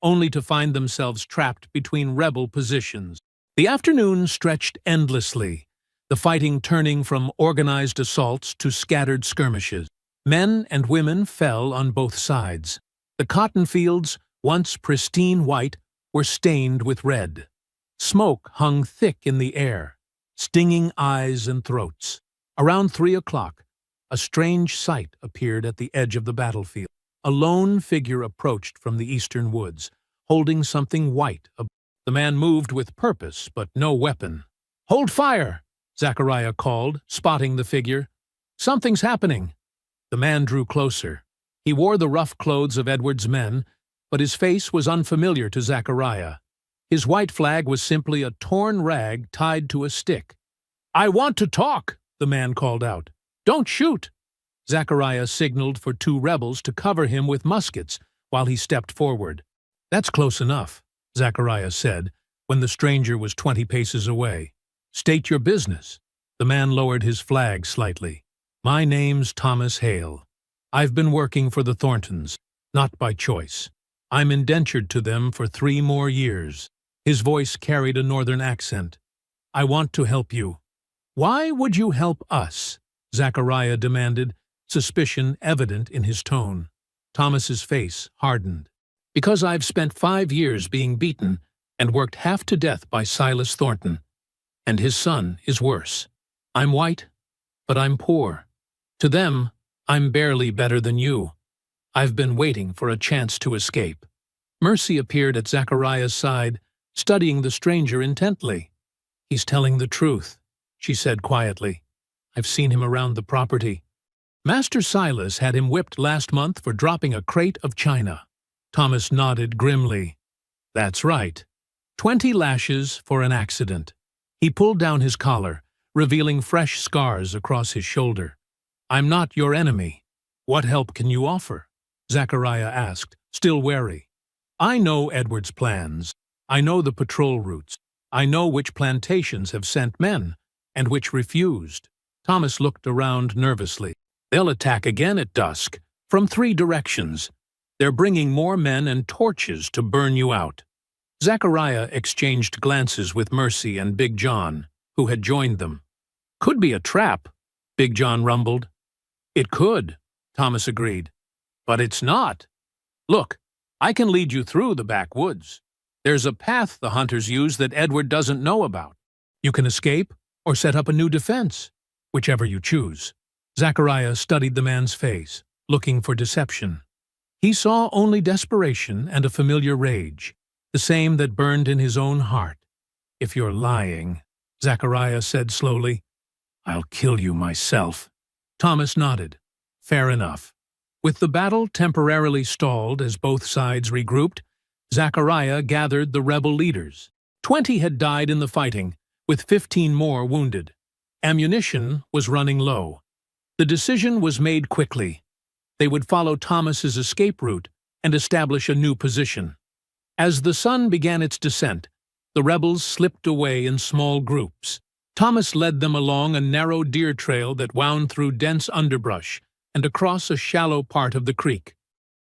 only to find themselves trapped between rebel positions. The afternoon stretched endlessly, the fighting turning from organized assaults to scattered skirmishes. Men and women fell on both sides. The cotton fields, once pristine white, were stained with red. Smoke hung thick in the air, stinging eyes and throats. Around 3 o'clock, a strange sight appeared at the edge of the battlefield. A lone figure approached from the eastern woods, holding something white. The man moved with purpose, but no weapon. "Hold fire!" Zachariah called, spotting the figure. "Something's happening." The man drew closer. He wore the rough clothes of Edward's men, but his face was unfamiliar to Zachariah. His white flag was simply a torn rag tied to a stick. "I want to talk," the man called out. "Don't shoot." Zachariah signaled for two rebels to cover him with muskets while he stepped forward. "That's close enough," Zachariah said, when the stranger was 20 paces away. "State your business." The man lowered his flag slightly. "My name's Thomas Hale. I've been working for the Thorntons, not by choice. I'm indentured to them for 3 more years. His voice carried a northern accent. "I want to help you." "Why would you help us?" Zachariah demanded, suspicion evident in his tone. Thomas's face hardened. "Because I've spent 5 years being beaten and worked half to death by Silas Thornton. And his son is worse. I'm white, but I'm poor. To them, I'm barely better than you. I've been waiting for a chance to escape." Mercy appeared at Zachariah's side, studying the stranger intently. "He's telling the truth," she said quietly. "I've seen him around the property. Master Silas had him whipped last month for dropping a crate of china." Thomas nodded grimly. "That's right. 20 lashes for an accident." He pulled down his collar, revealing fresh scars across his shoulder. "I'm not your enemy. What help can you offer?" Zachariah asked, still wary. "I know Edward's plans. I know the patrol routes. I know which plantations have sent men, and which refused." Thomas looked around nervously. "They'll attack again at dusk, from 3 directions. They're bringing more men and torches to burn you out." Zachariah exchanged glances with Mercy and Big John, who had joined them. "Could be a trap," Big John rumbled. "It could," Thomas agreed. "But it's not. Look, I can lead you through the backwoods. There's a path the hunters use that Edward doesn't know about. You can escape or set up a new defense, whichever you choose." Zachariah studied the man's face, looking for deception. He saw only desperation and a familiar rage, the same that burned in his own heart. "If you're lying," Zachariah said slowly, "I'll kill you myself." Thomas nodded. "Fair enough." With the battle temporarily stalled as both sides regrouped, Zachariah gathered the rebel leaders. 20 had died in the fighting, with 15 more wounded. Ammunition was running low. The decision was made quickly. They would follow Thomas's escape route and establish a new position. As the sun began its descent, the rebels slipped away in small groups. Thomas led them along a narrow deer trail that wound through dense underbrush and across a shallow part of the creek.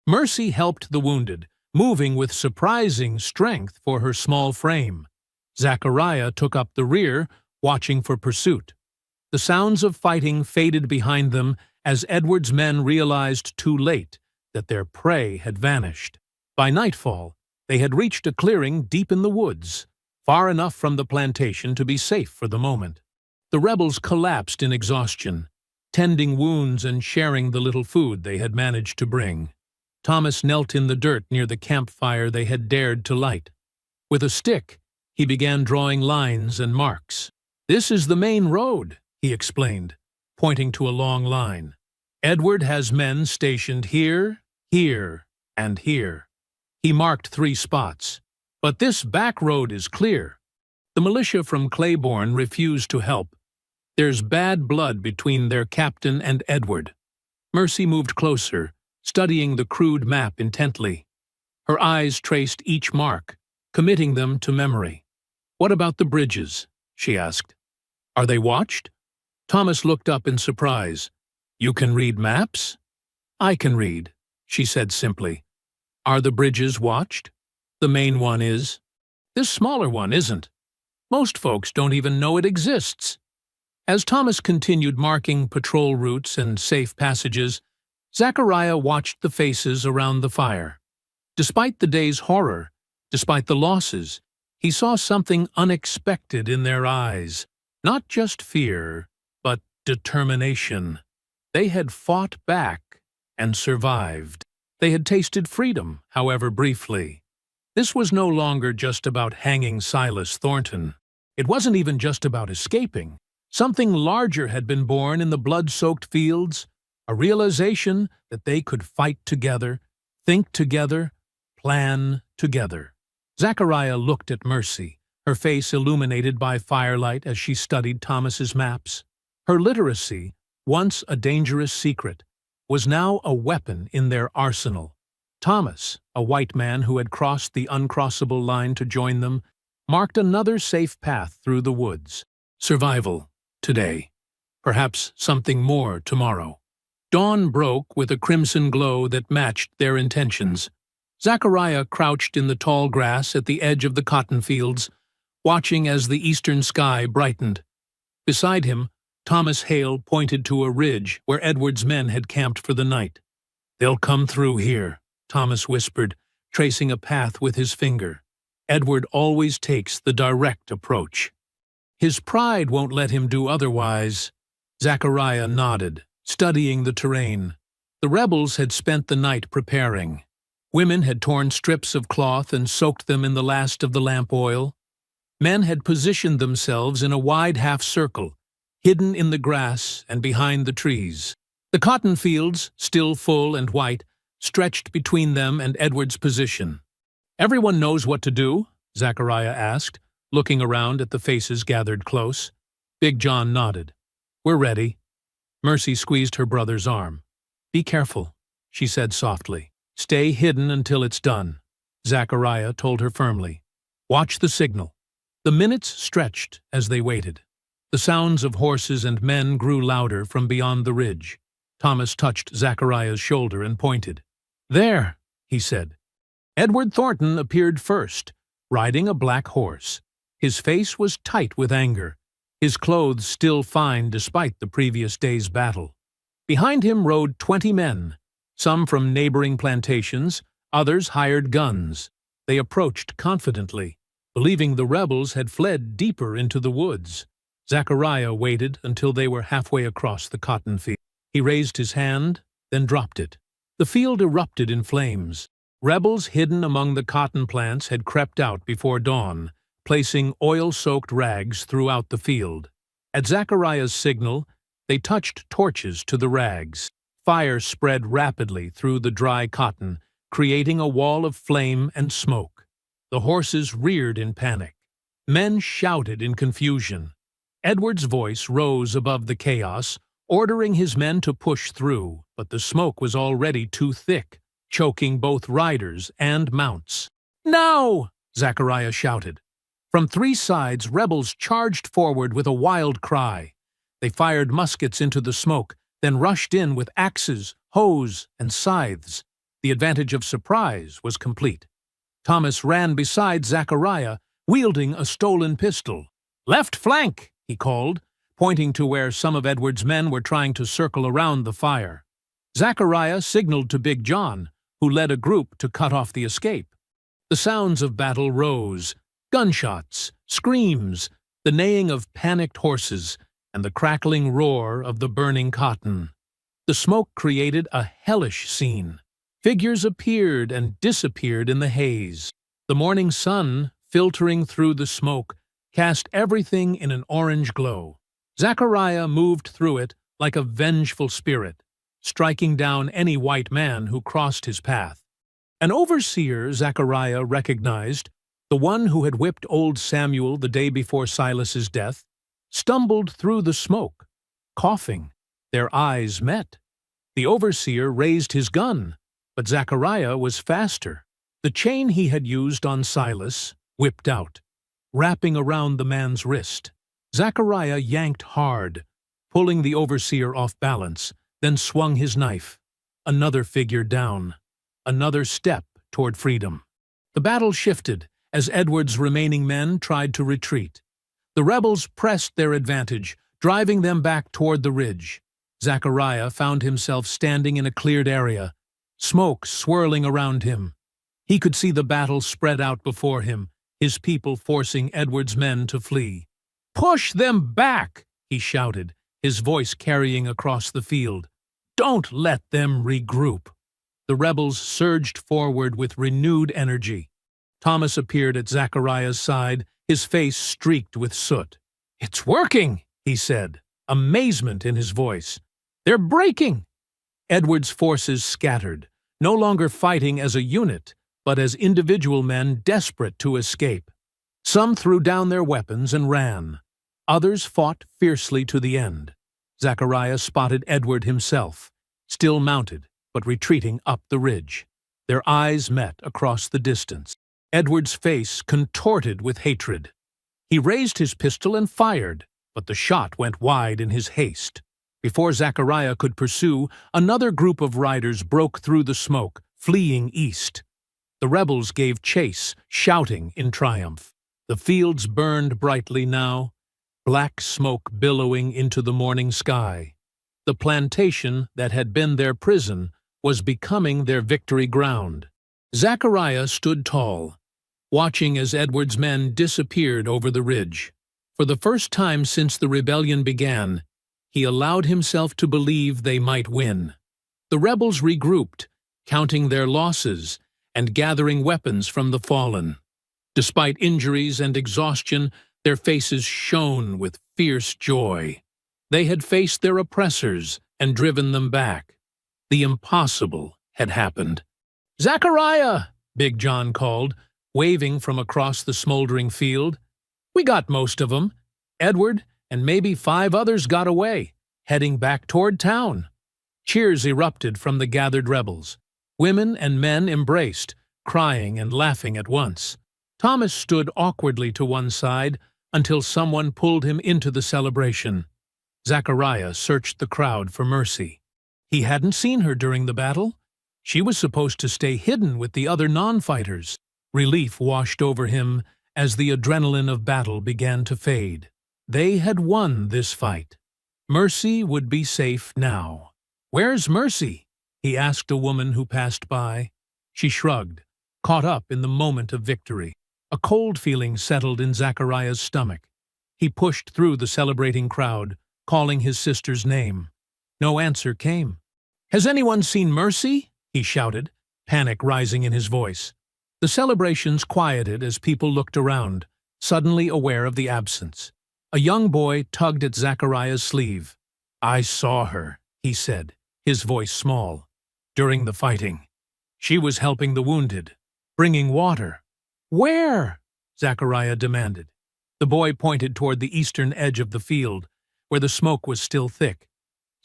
Mercy helped the wounded, moving with surprising strength for her small frame. Zachariah took up the rear, watching for pursuit. The sounds of fighting faded behind them as Edward's men realized too late that their prey had vanished. By nightfall, they had reached a clearing deep in the woods, far enough from the plantation to be safe for the moment. The rebels collapsed in exhaustion, tending wounds and sharing the little food they had managed to bring. Thomas knelt in the dirt near the campfire they had dared to light. With a stick, he began drawing lines and marks. "This is the main road," he explained, pointing to a long line. "Edward has men stationed here, here, and here." He marked 3 spots. "But this back road is clear." The militia from Claiborne refused to help. "There's bad blood between their captain and Edward." Mercy moved closer, studying the crude map intently. Her eyes traced each mark, committing them to memory. "What about the bridges?" she asked. "Are they watched?" Thomas looked up in surprise. "You can read maps?" "I can read," she said simply. "Are the bridges watched?" "The main one is. This smaller one isn't. Most folks don't even know it exists." As Thomas continued marking patrol routes and safe passages, Zachariah watched the faces around the fire. Despite the day's horror, despite the losses, he saw something unexpected in their eyes. Not just fear, but determination. They had fought back and survived. They had tasted freedom, however briefly. This was no longer just about hanging Silas Thornton. It wasn't even just about escaping. Something larger had been born in the blood-soaked fields, a realization that they could fight together, think together, plan together. Zachariah looked at Mercy, her face illuminated by firelight as she studied Thomas's maps. Her literacy, once a dangerous secret, was now a weapon in their arsenal. Thomas, a white man who had crossed the uncrossable line to join them, marked another safe path through the woods. Survival, today. Perhaps something more tomorrow. Dawn broke with a crimson glow that matched their intentions. Zachariah crouched in the tall grass at the edge of the cotton fields, watching as the eastern sky brightened. Beside him, Thomas Hale pointed to a ridge where Edward's men had camped for the night. "They'll come through here," Thomas whispered, tracing a path with his finger. "Edward always takes the direct approach. His pride won't let him do otherwise." Zachariah nodded, studying the terrain. The rebels had spent the night preparing. Women had torn strips of cloth and soaked them in the last of the lamp oil. Men had positioned themselves in a wide half-circle, hidden in the grass and behind the trees. The cotton fields, still full and white, stretched between them and Edward's position. "Everyone knows what to do?" Zachariah asked, looking around at the faces gathered close. Big John nodded. "We're ready." Mercy squeezed her brother's arm. "Be careful," she said softly. "Stay hidden until it's done," Zachariah told her firmly. "Watch the signal." The minutes stretched as they waited. The sounds of horses and men grew louder from beyond the ridge. Thomas touched Zachariah's shoulder and pointed. "There," he said. Edward Thornton appeared first, riding a black horse. His face was tight with anger, his clothes still fine despite the previous day's battle. Behind him rode 20 men, some from neighboring plantations, others hired guns. They approached confidently, believing the rebels had fled deeper into the woods. Zachariah waited until they were halfway across the cotton field. He raised his hand, then dropped it. The field erupted in flames. Rebels hidden among the cotton plants had crept out before dawn, placing oil-soaked rags throughout the field. At Zachariah's signal, they touched torches to the rags. Fire spread rapidly through the dry cotton, creating a wall of flame and smoke. The horses reared in panic. Men shouted in confusion. Edward's voice rose above the chaos, ordering his men to push through, but the smoke was already too thick, choking both riders and mounts. "Now!" Zachariah shouted. From 3 sides, rebels charged forward with a wild cry. They fired muskets into the smoke, then rushed in with axes, hoes, and scythes. The advantage of surprise was complete. Thomas ran beside Zachariah, wielding a stolen pistol. "Left flank!" he called, pointing to where some of Edward's men were trying to circle around the fire. Zachariah signaled to Big John, who led a group to cut off the escape. The sounds of battle rose, gunshots, screams, the neighing of panicked horses, and the crackling roar of the burning cotton. The smoke created a hellish scene. Figures appeared and disappeared in the haze. The morning sun, filtering through the smoke, cast everything in an orange glow. Zachariah moved through it like a vengeful spirit, striking down any white man who crossed his path. An overseer Zachariah recognized, the one who had whipped old Samuel the day before Silas's death, stumbled through the smoke, coughing. Their eyes met. The overseer raised his gun, but Zachariah was faster. The chain he had used on Silas whipped out, wrapping around the man's wrist. Zachariah yanked hard, pulling the overseer off balance, then swung his knife. Another figure down. Another step toward freedom. The battle shifted as Edward's remaining men tried to retreat. The rebels pressed their advantage, driving them back toward the ridge. Zachariah found himself standing in a cleared area, smoke swirling around him. He could see the battle spread out before him, his people forcing Edward's men to flee. "Push them back!" he shouted, his voice carrying across the field. "Don't let them regroup." The rebels surged forward with renewed energy. Thomas appeared at Zachariah's side, his face streaked with soot. "It's working," he said, amazement in his voice. "They're breaking." Edward's forces scattered, no longer fighting as a unit, but as individual men desperate to escape. Some threw down their weapons and ran. Others fought fiercely to the end. Zachariah spotted Edward himself, still mounted, but retreating up the ridge. Their eyes met across the distance. Edward's face contorted with hatred. He raised his pistol and fired, but the shot went wide in his haste. Before Zachariah could pursue, another group of riders broke through the smoke, fleeing east. The rebels gave chase, shouting in triumph. The fields burned brightly now, black smoke billowing into the morning sky. The plantation that had been their prison was becoming their victory ground. Zachariah stood tall, watching as Edward's men disappeared over the ridge. For the first time since the rebellion began, he allowed himself to believe they might win. The rebels regrouped, counting their losses and gathering weapons from the fallen. Despite injuries and exhaustion, their faces shone with fierce joy. They had faced their oppressors and driven them back. The impossible had happened. "Zachariah!" Big John called, waving from across the smoldering field. "We got most of 'em. Edward and maybe 5 others got away, heading back toward town." Cheers erupted from the gathered rebels. Women and men embraced, crying and laughing at once. Thomas stood awkwardly to one side until someone pulled him into the celebration. Zachariah searched the crowd for Mercy. He hadn't seen her during the battle. She was supposed to stay hidden with the other non-fighters. Relief washed over him as the adrenaline of battle began to fade. They had won this fight. Mercy would be safe now. "Where's Mercy?" he asked a woman who passed by. She shrugged, caught up in the moment of victory. A cold feeling settled in Zachariah's stomach. He pushed through the celebrating crowd, calling his sister's name. No answer came. "Has anyone seen Mercy?" he shouted, panic rising in his voice. The celebrations quieted as people looked around, suddenly aware of the absence. A young boy tugged at Zachariah's sleeve. "I saw her," he said, his voice small, "during the fighting. She was helping the wounded, bringing water." "Where?" Zachariah demanded. The boy pointed toward the eastern edge of the field, where the smoke was still thick.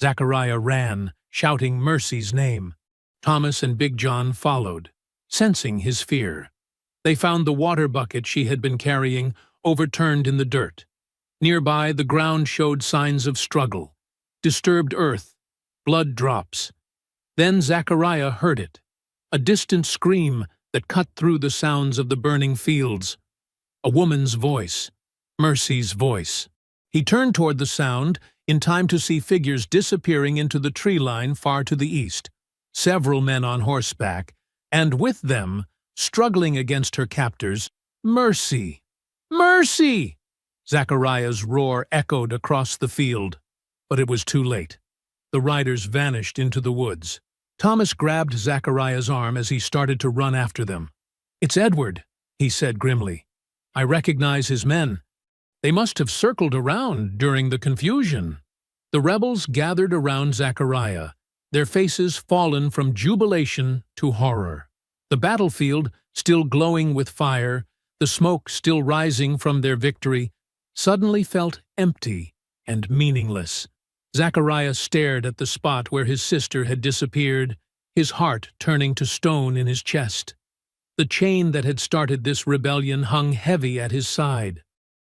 Zachariah ran, shouting Mercy's name. Thomas and Big John followed, sensing his fear. They found the water bucket she had been carrying overturned in the dirt. Nearby, the ground showed signs of struggle, disturbed earth, blood drops. Then Zachariah heard it, a distant scream that cut through the sounds of the burning fields. A woman's voice, Mercy's voice. He turned toward the sound, in time to see figures disappearing into the tree line far to the east. Several men on horseback, and with them, struggling against her captors, Mercy! Mercy! Zachariah's roar echoed across the field, but it was too late. The riders vanished into the woods. Thomas grabbed Zachariah's arm as he started to run after them. "It's Edward," he said grimly. "I recognize his men. They must have circled around during the confusion." The rebels gathered around Zachariah, their faces fallen from jubilation to horror. The battlefield, still glowing with fire, the smoke still rising from their victory, suddenly felt empty and meaningless. Zachariah stared at the spot where his sister had disappeared, his heart turning to stone in his chest. The chain that had started this rebellion hung heavy at his side.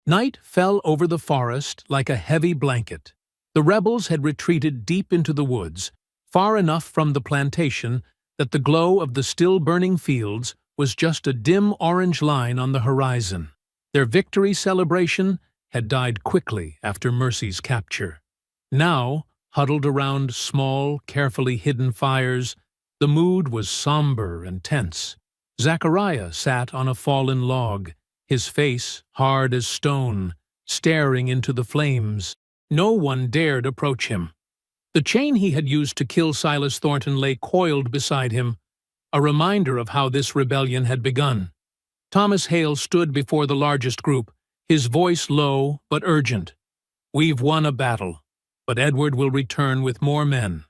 Night fell over the forest like a heavy blanket. The rebels had retreated deep into the woods, far enough from the plantation that the glow of the still-burning fields was just a dim orange line on the horizon. Their victory celebration had died quickly after Mercy's capture. Now, huddled around small, carefully hidden fires, the mood was somber and tense. Zachariah sat on a fallen log, his face hard as stone, staring into the flames. No one dared approach him. The chain he had used to kill Silas Thornton lay coiled beside him, a reminder of how this rebellion had begun. Thomas Hale stood before the largest group, his voice low but urgent. "We've won a battle, but Edward will return with more men.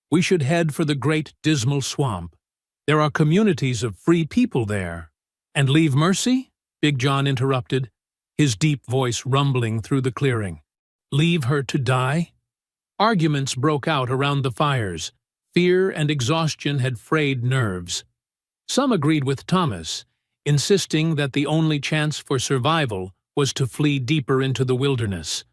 We should head for the great dismal swamp. There are communities of free people there. And leave Mercy? Big John interrupted, his deep voice rumbling through the clearing. Leave her to die? Arguments broke out around the fires. Fear and exhaustion had frayed nerves. Some agreed with Thomas, insisting that the only chance for survival was to flee deeper into the wilderness.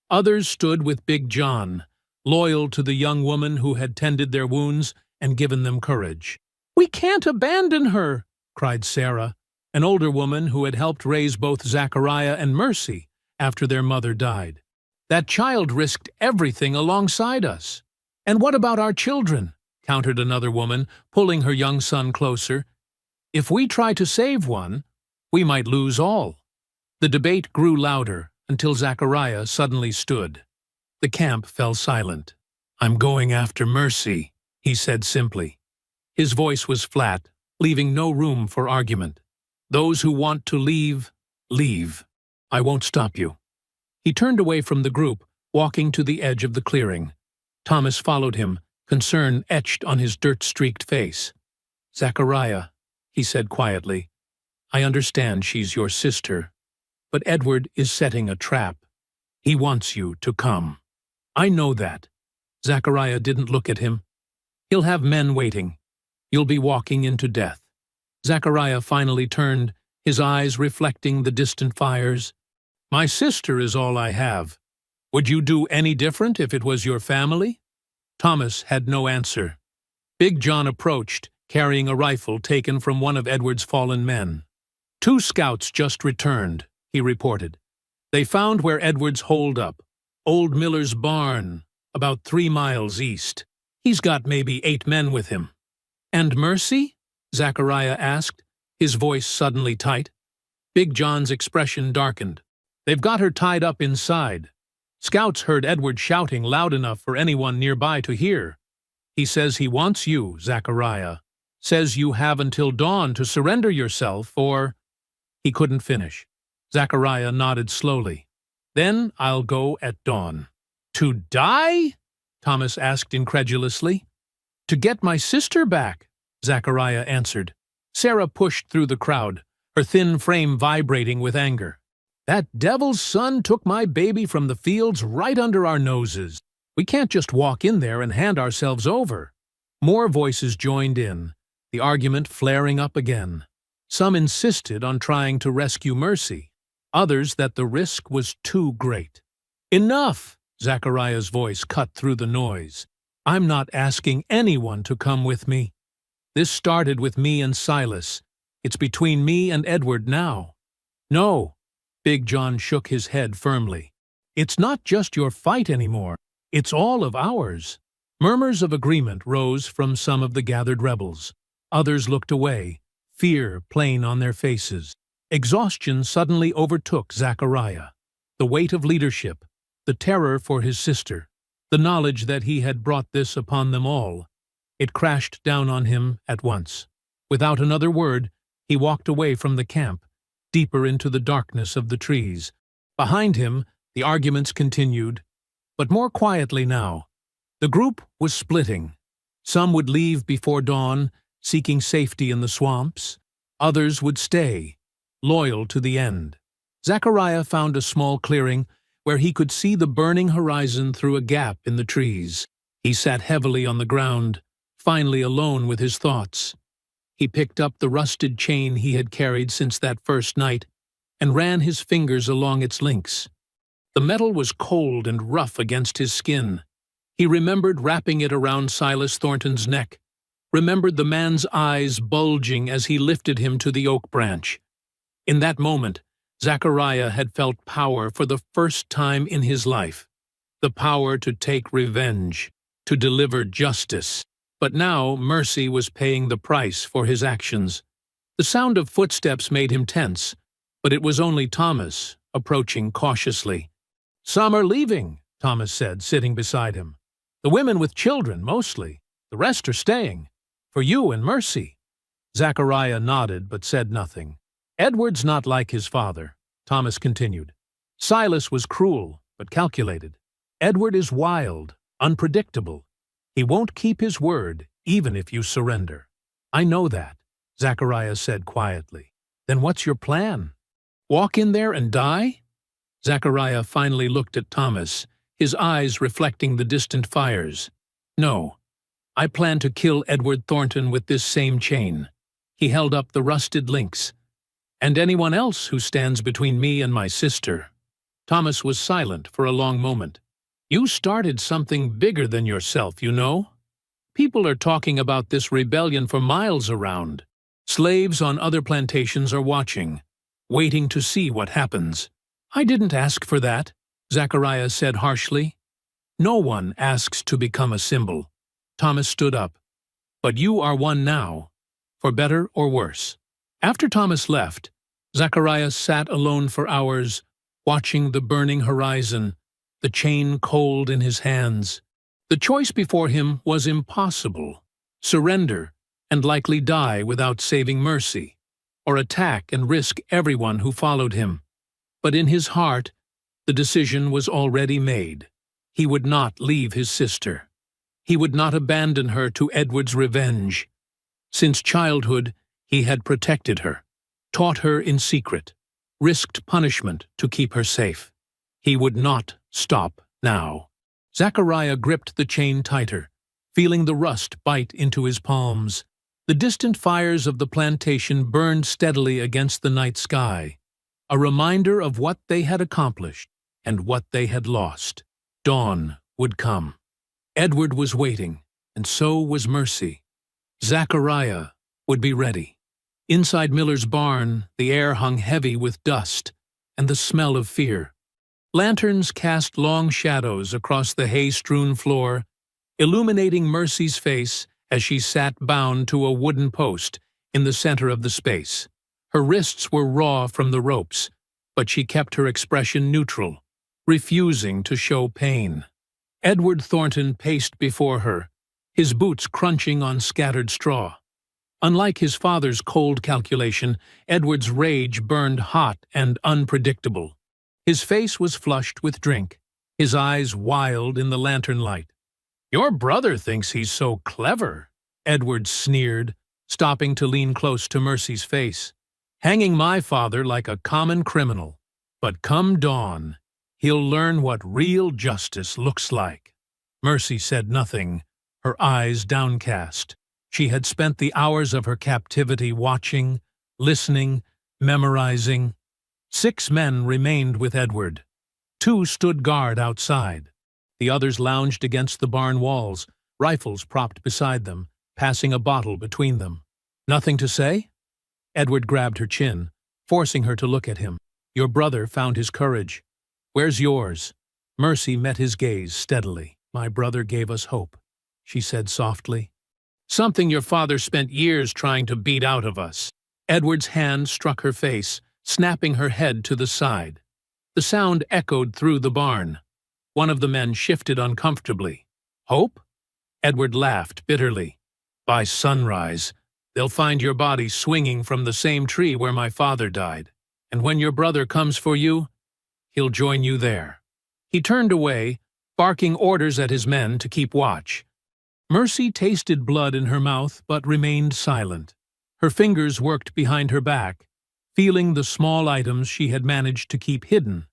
Others stood with Big John, loyal to the young woman who had tended their wounds and given them courage. "We can't abandon her," cried Sarah, an older woman who had helped raise both Zachariah and Mercy after their mother died. "That child risked everything alongside us." "And what about our children?" countered another woman, pulling her young son closer. "If we try to save one, we might lose all." The debate grew louder until Zachariah suddenly stood. The camp fell silent. "I'm going after Mercy," he said simply. His voice was flat, leaving no room for argument. "Those who want to leave, leave. I won't stop you." He turned away from the group, walking to the edge of the clearing. Thomas followed him, concern etched on his dirt-streaked face. "Zachariah," he said quietly, "I understand she's your sister, but Edward is setting a trap. He wants you to come." "I know that." Zachariah didn't look at him. "He'll have men waiting. You'll be walking into death." Zachariah finally turned, his eyes reflecting the distant fires. "My sister is all I have. Would you do any different if it was your family?" Thomas had no answer. Big John approached, carrying a rifle taken from one of Edward's fallen men. "2 scouts just returned," he reported. "They found where Edward's holed up, Old Miller's barn, about 3 miles east. He's got maybe 8 men with him." "And Mercy?" Zachariah asked, his voice suddenly tight. Big John's expression darkened. "They've got her tied up inside. Scouts heard Edward shouting loud enough for anyone nearby to hear. He says he wants you, Zachariah. Says you have until dawn to surrender yourself, or—" He couldn't finish. Zachariah nodded slowly. "Then I'll go at dawn." "To die?" Thomas asked incredulously. "To get my sister back," Zachariah answered. Sarah pushed through the crowd, her thin frame vibrating with anger. "That devil's son took my baby from the fields right under our noses. We can't just walk in there and hand ourselves over." More voices joined in, the argument flaring up again. Some insisted on trying to rescue Mercy, others that the risk was too great. "Enough!" Zachariah's voice cut through the noise. "I'm not asking anyone to come with me. This started with me and Silas. It's between me and Edward now." "No." Big John shook his head firmly. "It's not just your fight anymore. It's all of ours." Murmurs of agreement rose from some of the gathered rebels. Others looked away, fear plain on their faces. Exhaustion suddenly overtook Zachariah. The weight of leadership, the terror for his sister, the knowledge that he had brought this upon them all. It crashed down on him at once. Without another word, he walked away from the camp, deeper into the darkness of the trees. Behind him, the arguments continued, but more quietly now. The group was splitting. Some would leave before dawn, seeking safety in the swamps. Others would stay, loyal to the end. Zachariah found a small clearing where he could see the burning horizon through a gap in the trees. He sat heavily on the ground, finally alone with his thoughts. He picked up the rusted chain he had carried since that first night and ran his fingers along its links. The metal was cold and rough against his skin. He remembered wrapping it around Silas Thornton's neck, remembered the man's eyes bulging as he lifted him to the oak branch. In that moment, Zachariah had felt power for the first time in his life, the power to take revenge, to deliver justice. But now Mercy was paying the price for his actions. The sound of footsteps made him tense, but it was only Thomas, approaching cautiously. "Some are leaving," Thomas said, sitting beside him. "The women with children, mostly. The rest are staying. For you and Mercy." Zachariah nodded but said nothing. "Edward's not like his father," Thomas continued. "Silas was cruel, but calculated. Edward is wild, unpredictable. He won't keep his word, even if you surrender. I know that, Zachariah said quietly. Then what's your plan? Walk in there and die? Zachariah finally looked at Thomas, his eyes reflecting the distant fires. No, I plan to kill Edward Thornton with this same chain. He held up the rusted links. And anyone else who stands between me and my sister. Thomas was silent for a long moment. You started something bigger than yourself, you know? People are talking about this rebellion for miles around. Slaves on other plantations are watching, waiting to see what happens. I didn't ask for that, Zachariah said harshly. No one asks to become a symbol. Thomas stood up. But you are one now, for better or worse. After Thomas left, Zachariah sat alone for hours, watching the burning horizon, the chain cold in his hands. The choice before him was impossible: surrender and likely die without saving Mercy, or attack and risk everyone who followed him. But in his heart, the decision was already made. He would not leave his sister. He would not abandon her to Edward's revenge. Since childhood, he had protected her, taught her in secret, risked punishment to keep her safe. He would not stop now. Zachariah gripped the chain tighter, feeling the rust bite into his palms. The distant fires of the plantation burned steadily against the night sky, a reminder of what they had accomplished and what they had lost. Dawn would come. Edward was waiting, and so was Mercy. Zachariah would be ready. Inside Miller's barn, the air hung heavy with dust and the smell of fear. Lanterns cast long shadows across the hay-strewn floor, illuminating Mercy's face as she sat bound to a wooden post in the center of the space. Her wrists were raw from the ropes, but she kept her expression neutral, refusing to show pain. Edward Thornton paced before her, his boots crunching on scattered straw. Unlike his father's cold calculation, Edward's rage burned hot and unpredictable. His face was flushed with drink, his eyes wild in the lantern light. "Your brother thinks he's so clever," Edward sneered, stopping to lean close to Mercy's face. "Hanging my father like a common criminal. But come dawn, he'll learn what real justice looks like." Mercy said nothing, her eyes downcast. She had spent the hours of her captivity watching, listening, memorizing. 6 men remained with Edward. 2 stood guard outside. The others lounged against the barn walls, rifles propped beside them, passing a bottle between them. "Nothing to say?" Edward grabbed her chin, forcing her to look at him. "Your brother found his courage. Where's yours?" Mercy met his gaze steadily. "My brother gave us hope," she said softly. "Something your father spent years trying to beat out of us." Edward's hand struck her face, snapping her head to the side. The sound echoed through the barn. One of the men shifted uncomfortably. "Hope?" Edward laughed bitterly. "By sunrise, they'll find your body swinging from the same tree where my father died. And when your brother comes for you, he'll join you there." He turned away, barking orders at his men to keep watch. Mercy tasted blood in her mouth but remained silent. Her fingers worked behind her back, feeling the small items she had managed to keep hidden.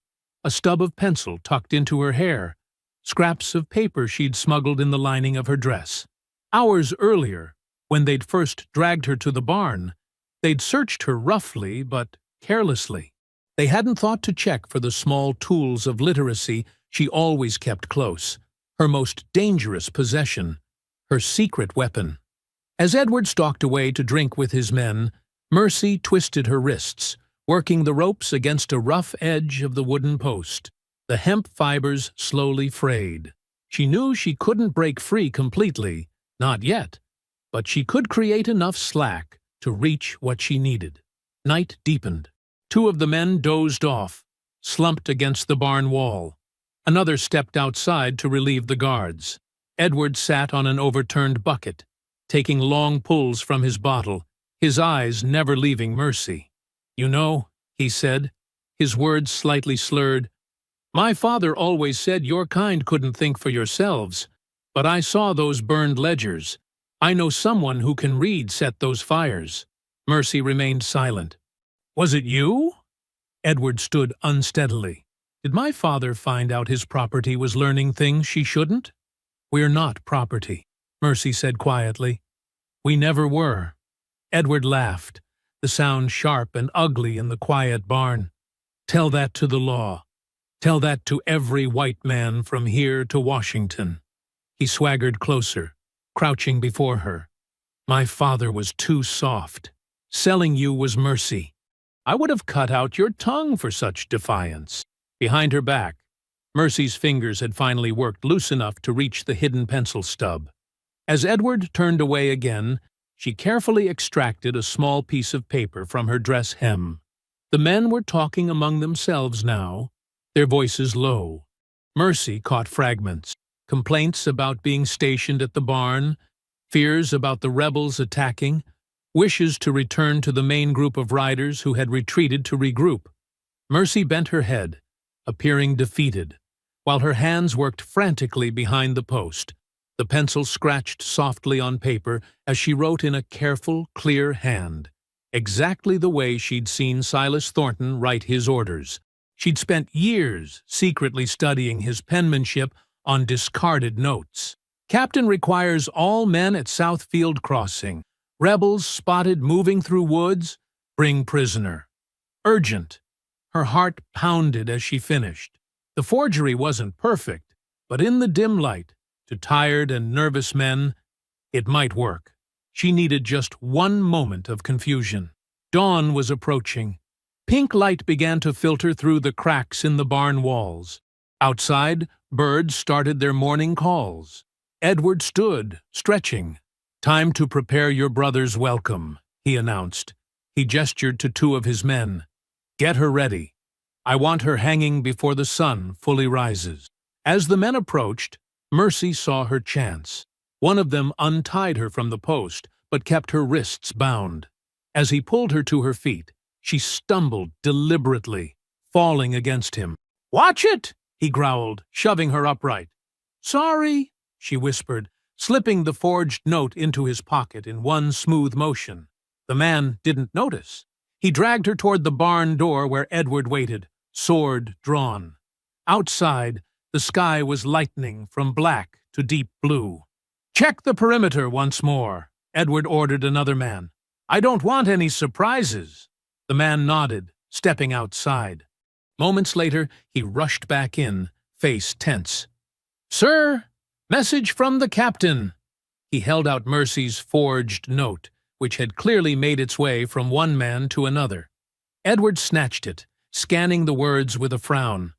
A stub of pencil tucked into her hair, scraps of paper she'd smuggled in the lining of her dress. Hours earlier, when they'd first dragged her to the barn, they'd searched her roughly but carelessly. They hadn't thought to check for the small tools of literacy she always kept close, her most dangerous possession, her secret weapon. As Edward stalked away to drink with his men, Mercy twisted her wrists, working the ropes against a rough edge of the wooden post. The hemp fibers slowly frayed. She knew she couldn't break free completely, not yet, but she could create enough slack to reach what she needed. Night deepened. 2 of the men dozed off, slumped against the barn wall. Another stepped outside to relieve the guards. Edward sat on an overturned bucket, taking long pulls from his bottle, his eyes never leaving Mercy. "You know," he said, his words slightly slurred, "my father always said your kind couldn't think for yourselves. But I saw those burned ledgers. I know someone who can read set those fires. Mercy remained silent. Was it you? Edward stood unsteadily. Did my father find out his property was learning things she shouldn't? We're not property, Mercy said quietly. We never were. Edward laughed, the sound sharp and ugly in the quiet barn. Tell that to the law. Tell that to every white man from here to Washington. He swaggered closer, crouching before her. My father was too soft. Selling you was mercy. I would have cut out your tongue for such defiance. Behind her back, Mercy's fingers had finally worked loose enough to reach the hidden pencil stub. As Edward turned away again, she carefully extracted a small piece of paper from her dress hem. The men were talking among themselves now, their voices low. Mercy caught fragments. Complaints about being stationed at the barn, fears about the rebels attacking, wishes to return to the main group of riders who had retreated to regroup. Mercy bent her head, appearing defeated, while her hands worked frantically behind the post. The pencil scratched softly on paper as she wrote in a careful, clear hand, exactly the way she'd seen Silas Thornton write his orders. She'd spent years secretly studying his penmanship on discarded notes. Captain requires all men at Southfield Crossing. Rebels spotted moving through woods, bring prisoner. Urgent. Her heart pounded as she finished. The forgery wasn't perfect, but in the dim light, to tired and nervous men, it might work. She needed just one moment of confusion. Dawn was approaching. Pink light began to filter through the cracks in the barn walls. Outside, birds started their morning calls. Edward stood, stretching. Time to prepare your brother's welcome, he announced. He gestured to two of his men. Get her ready. I want her hanging before the sun fully rises. As the men approached, Mercy saw her chance. One of them untied her from the post, but kept her wrists bound. As he pulled her to her feet, she stumbled deliberately, falling against him. Watch it! He growled, shoving her upright. Sorry, she whispered, slipping the forged note into his pocket in one smooth motion. The man didn't notice. He dragged her toward the barn door where Edward waited, sword drawn. Outside, the sky was lightening from black to deep blue. Check the perimeter once more, Edward ordered another man. I don't want any surprises. The man nodded, stepping outside. Moments later, he rushed back in, face tense. Sir, message from the captain. He held out Mercy's forged note, which had clearly made its way from one man to another. Edward snatched it, scanning the words with a frown.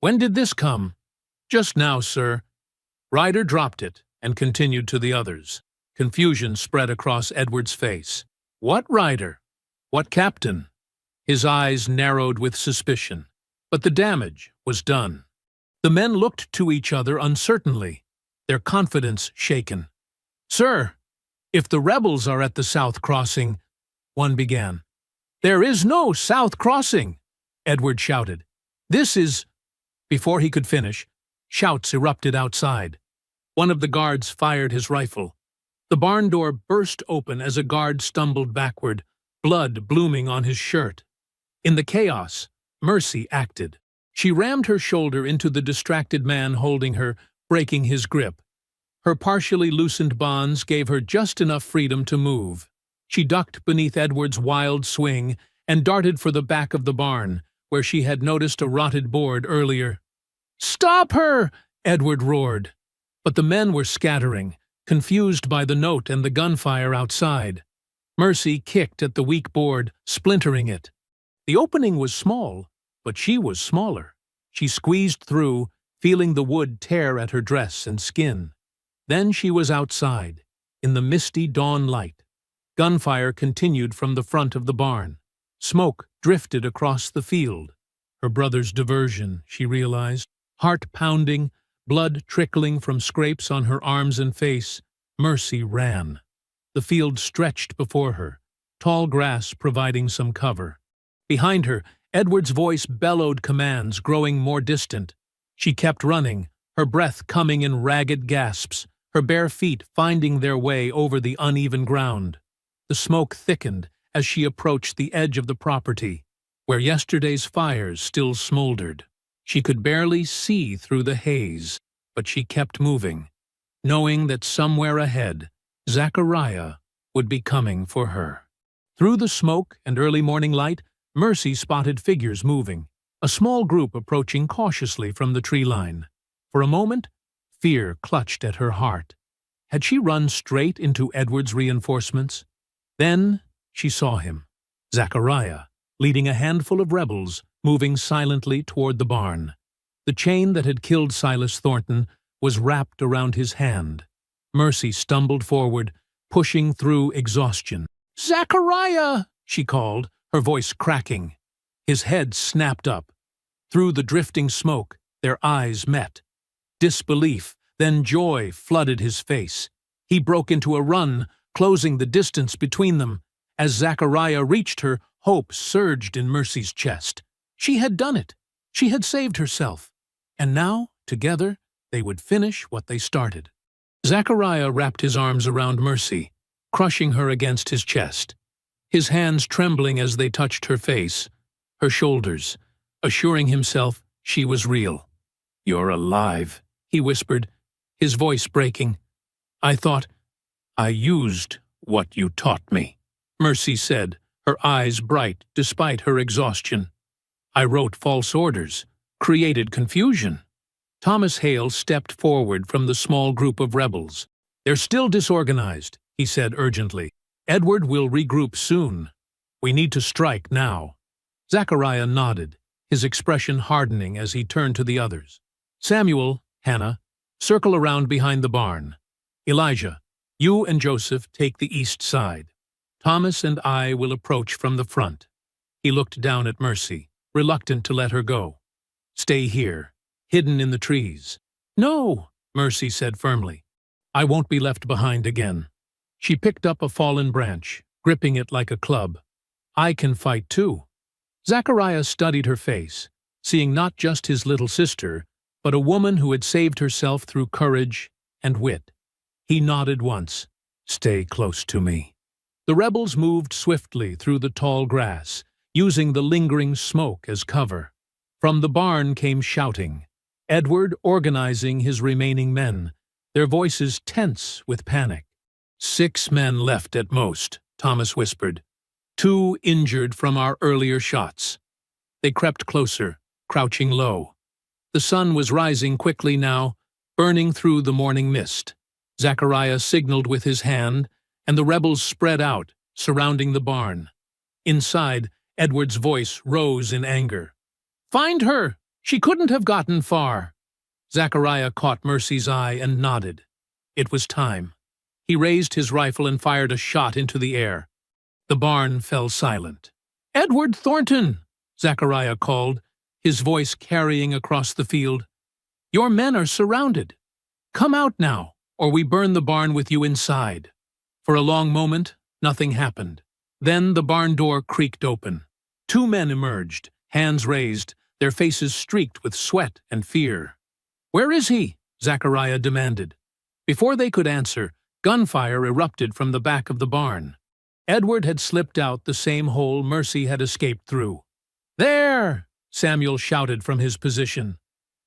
When did this come? Just now, sir. Ryder dropped it and continued to the others. Confusion spread across Edward's face. What Ryder? What captain? His eyes narrowed with suspicion. But the damage was done. The men looked to each other uncertainly, their confidence shaken. Sir, if the rebels are at the South Crossing, one began. There is no South Crossing, Edward shouted. This is... Before he could finish, shouts erupted outside. One of the guards fired his rifle. The barn door burst open as a guard stumbled backward, blood blooming on his shirt. In the chaos, Mercy acted. She rammed her shoulder into the distracted man holding her, breaking his grip. Her partially loosened bonds gave her just enough freedom to move. She ducked beneath Edward's wild swing and darted for the back of the barn, where she had noticed a rotted board earlier. Stop her! Edward roared. But the men were scattering, confused by the note and the gunfire outside. Mercy kicked at the weak board, splintering it. The opening was small, but she was smaller. She squeezed through, feeling the wood tear at her dress and skin. Then she was outside, in the misty dawn light. Gunfire continued from the front of the barn. Smoke drifted across the field. Her brother's diversion, she realized. Heart pounding, blood trickling from scrapes on her arms and face, Mercy ran. The field stretched before her, tall grass providing some cover. Behind her, Edward's voice bellowed commands, growing more distant. She kept running, her breath coming in ragged gasps, her bare feet finding their way over the uneven ground. The smoke thickened as she approached the edge of the property, where yesterday's fires still smoldered. She could barely see through the haze, but she kept moving, knowing that somewhere ahead, Zachariah would be coming for her. Through the smoke and early morning light, Mercy spotted figures moving, a small group approaching cautiously from the tree line. For a moment, fear clutched at her heart. Had she run straight into Edward's reinforcements? Then she saw him, Zachariah, leading a handful of rebels, moving silently toward the barn. The chain that had killed Silas Thornton was wrapped around his hand. Mercy stumbled forward, pushing through exhaustion. "Zachariah!" she called, her voice cracking. His head snapped up. Through the drifting smoke, their eyes met. Disbelief, then joy flooded his face. He broke into a run, closing the distance between them. As Zachariah reached her, hope surged in Mercy's chest. She had done it. She had saved herself. And now, together, they would finish what they started. Zachariah wrapped his arms around Mercy, crushing her against his chest, his hands trembling as they touched her face, her shoulders, assuring himself she was real. "You're alive," he whispered, his voice breaking. I used what you taught me," Mercy said, her eyes bright despite her exhaustion. "I wrote false orders, created confusion." Thomas Hale stepped forward from the small group of rebels. "They're still disorganized," he said urgently. "Edward will regroup soon. We need to strike now." Zachariah nodded, his expression hardening as he turned to the others. "Samuel, Hannah, circle around behind the barn. Elijah, you and Joseph take the east side. Thomas and I will approach from the front." He looked down at Mercy, reluctant to let her go. "Stay here, hidden in the trees." "No," Mercy said firmly. "I won't be left behind again." She picked up a fallen branch, gripping it like a club. "I can fight too." Zachariah studied her face, seeing not just his little sister, but a woman who had saved herself through courage and wit. He nodded once. "Stay close to me." The rebels moved swiftly through the tall grass, using the lingering smoke as cover. From the barn came shouting, Edward organizing his remaining men, their voices tense with panic. 6 men left at most," Thomas whispered. 2 injured from our earlier shots." They crept closer, crouching low. The sun was rising quickly now, burning through the morning mist. Zachariah signaled with his hand, and the rebels spread out, surrounding the barn. Inside, Edward's voice rose in anger. "Find her! She couldn't have gotten far." Zachariah caught Mercy's eye and nodded. It was time. He raised his rifle and fired a shot into the air. The barn fell silent. "Edward Thornton!" Zachariah called, his voice carrying across the field. "Your men are surrounded. Come out now, or we burn the barn with you inside." For a long moment, nothing happened. Then the barn door creaked open. 2 men emerged, hands raised, their faces streaked with sweat and fear. "Where is he?" Zachariah demanded. Before they could answer, gunfire erupted from the back of the barn. Edward had slipped out the same hole Mercy had escaped through. "There!" Samuel shouted from his position.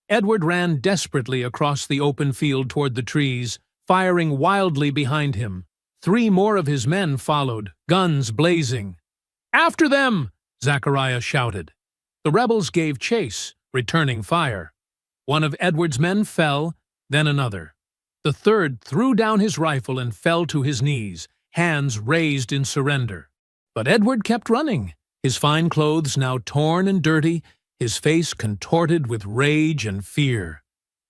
Edward ran desperately across the open field toward the trees, firing wildly behind him. 3 more of his men followed, guns blazing. "After them!" Zachariah shouted. The rebels gave chase, returning fire. One of Edward's men fell, then another. The third threw down his rifle and fell to his knees, hands raised in surrender. But Edward kept running, his fine clothes now torn and dirty, his face contorted with rage and fear.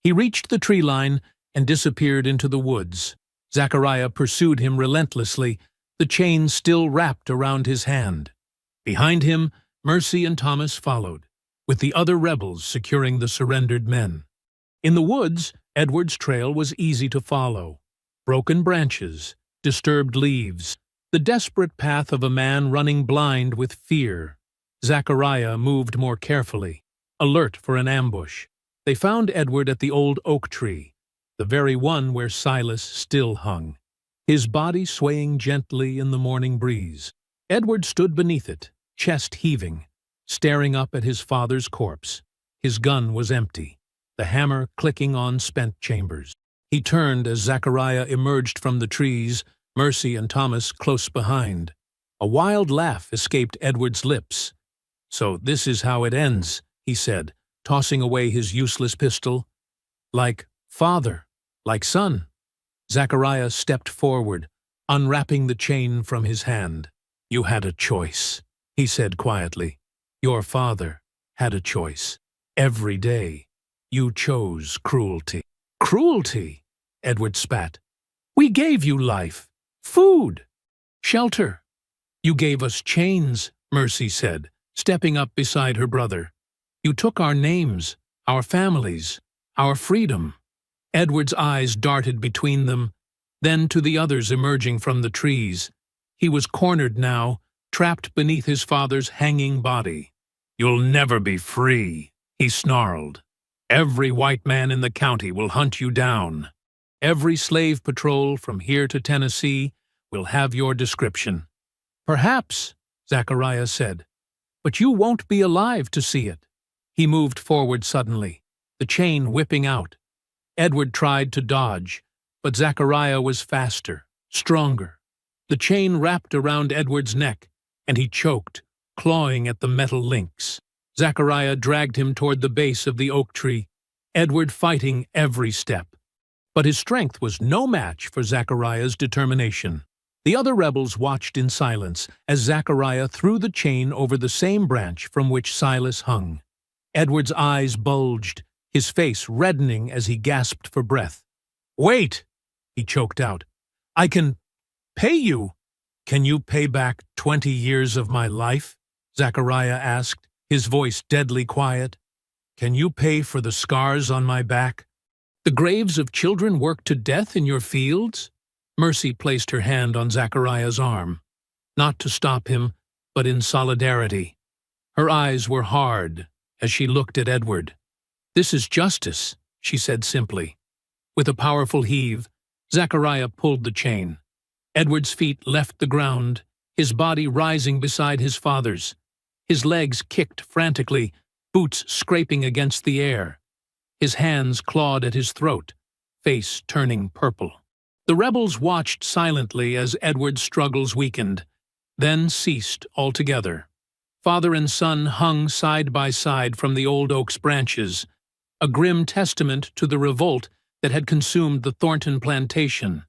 He reached the tree line and disappeared into the woods. Zachariah pursued him relentlessly, the chain still wrapped around his hand. Behind him, Mercy and Thomas followed, with the other rebels securing the surrendered men. In the woods, Edward's trail was easy to follow. Broken branches, disturbed leaves, the desperate path of a man running blind with fear. Zachariah moved more carefully, alert for an ambush. They found Edward at the old oak tree, the very one where Silas still hung, his body swaying gently in the morning breeze. Edward stood beneath it, chest heaving, staring up at his father's corpse. His gun was empty, the hammer clicking on spent chambers. He turned as Zachariah emerged from the trees, Mercy and Thomas close behind. A wild laugh escaped Edward's lips. "So this is how it ends," he said, tossing away his useless pistol. "Like father, like son." Zachariah stepped forward, unwrapping the chain from his hand. "You had a choice," he said quietly. "Your father had a choice. Every day, you chose cruelty." "Cruelty?" Edward spat. "We gave you life, food, shelter. You gave us chains," Mercy said, stepping up beside her brother. "You took our names, our families, our freedom." Edward's eyes darted between them, then to the others emerging from the trees. He was cornered now, trapped beneath his father's hanging body. "You'll never be free," he snarled. "Every white man in the county will hunt you down. Every slave patrol from here to Tennessee will have your description." "Perhaps," Zachariah said, "but you won't be alive to see it." He moved forward suddenly, the chain whipping out. Edward tried to dodge, but Zachariah was faster, stronger. The chain wrapped around Edward's neck, and he choked, clawing at the metal links. Zachariah dragged him toward the base of the oak tree, Edward fighting every step. But his strength was no match for Zachariah's determination. The other rebels watched in silence as Zachariah threw the chain over the same branch from which Silas hung. Edward's eyes bulged, his face reddening as he gasped for breath. "Wait!" he choked out. "I can pay you." "Can you pay back 20 years of my life?" Zachariah asked, his voice deadly quiet. "Can you pay for the scars on my back? The graves of children worked to death in your fields?" Mercy placed her hand on Zachariah's arm, not to stop him, but in solidarity. Her eyes were hard as she looked at Edward. "This is justice," she said simply. With a powerful heave, Zachariah pulled the chain. Edward's feet left the ground, his body rising beside his father's. His legs kicked frantically, boots scraping against the air. His hands clawed at his throat, face turning purple. The rebels watched silently as Edward's struggles weakened, then ceased altogether. Father and son hung side by side from the old oak's branches, a grim testament to the revolt that had consumed the Thornton plantation.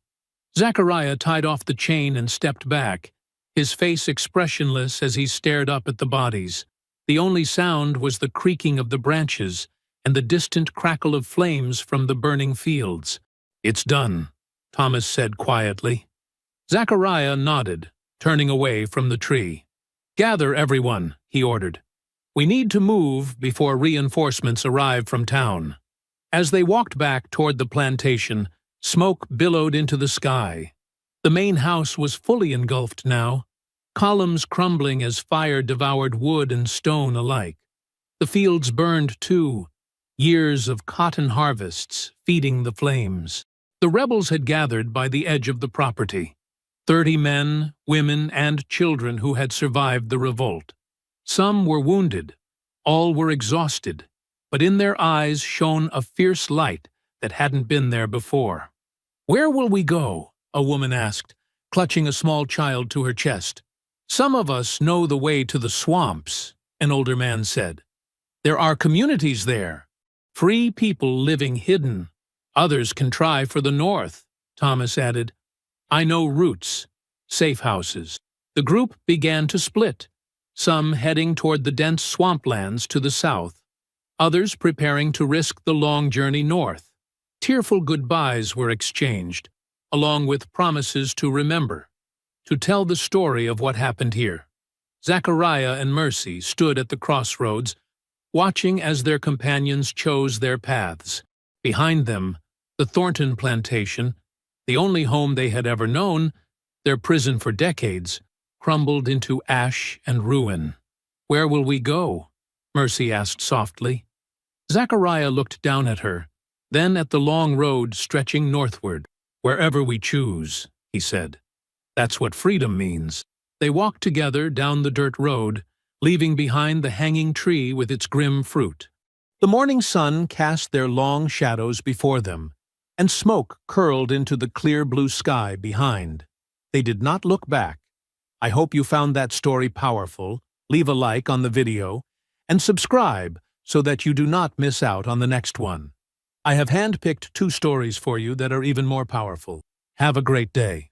Zachariah tied off the chain and stepped back, his face expressionless as he stared up at the bodies. The only sound was the creaking of the branches and the distant crackle of flames from the burning fields. "It's done," Thomas said quietly. Zachariah nodded, turning away from the tree. "Gather, everyone," he ordered. "We need to move before reinforcements arrive from town." As they walked back toward the plantation, smoke billowed into the sky. The main house was fully engulfed now, columns crumbling as fire devoured wood and stone alike. The fields burned too, years of cotton harvests feeding the flames. The rebels had gathered by the edge of the property, 30 men, women, and children who had survived the revolt. Some were wounded, all were exhausted, but in their eyes shone a fierce light that hadn't been there before. "Where will we go?" a woman asked, clutching a small child to her chest. "Some of us know the way to the swamps," an older man said. "There are communities there, free people living hidden. Others can try for the north," Thomas added. "I know routes, safe houses." The group began to split, some heading toward the dense swamplands to the south, others preparing to risk the long journey north. Tearful goodbyes were exchanged, along with promises to remember, to tell the story of what happened here. Zachariah and Mercy stood at the crossroads, watching as their companions chose their paths. Behind them, the Thornton plantation, the only home they had ever known, their prison for decades, crumbled into ash and ruin. "Where will we go?" Mercy asked softly. Zachariah looked down at her, Then at the long road stretching northward, wherever we choose, he said. That's what freedom means. They walked together down the dirt road, leaving behind the hanging tree with its grim fruit. The morning sun cast their long shadows before them, and smoke curled into the clear blue sky behind. They did not look back. I hope you found that story powerful. Leave a like on the video, and subscribe so that you do not miss out on the next one. I have handpicked 2 stories for you that are even more powerful. Have a great day.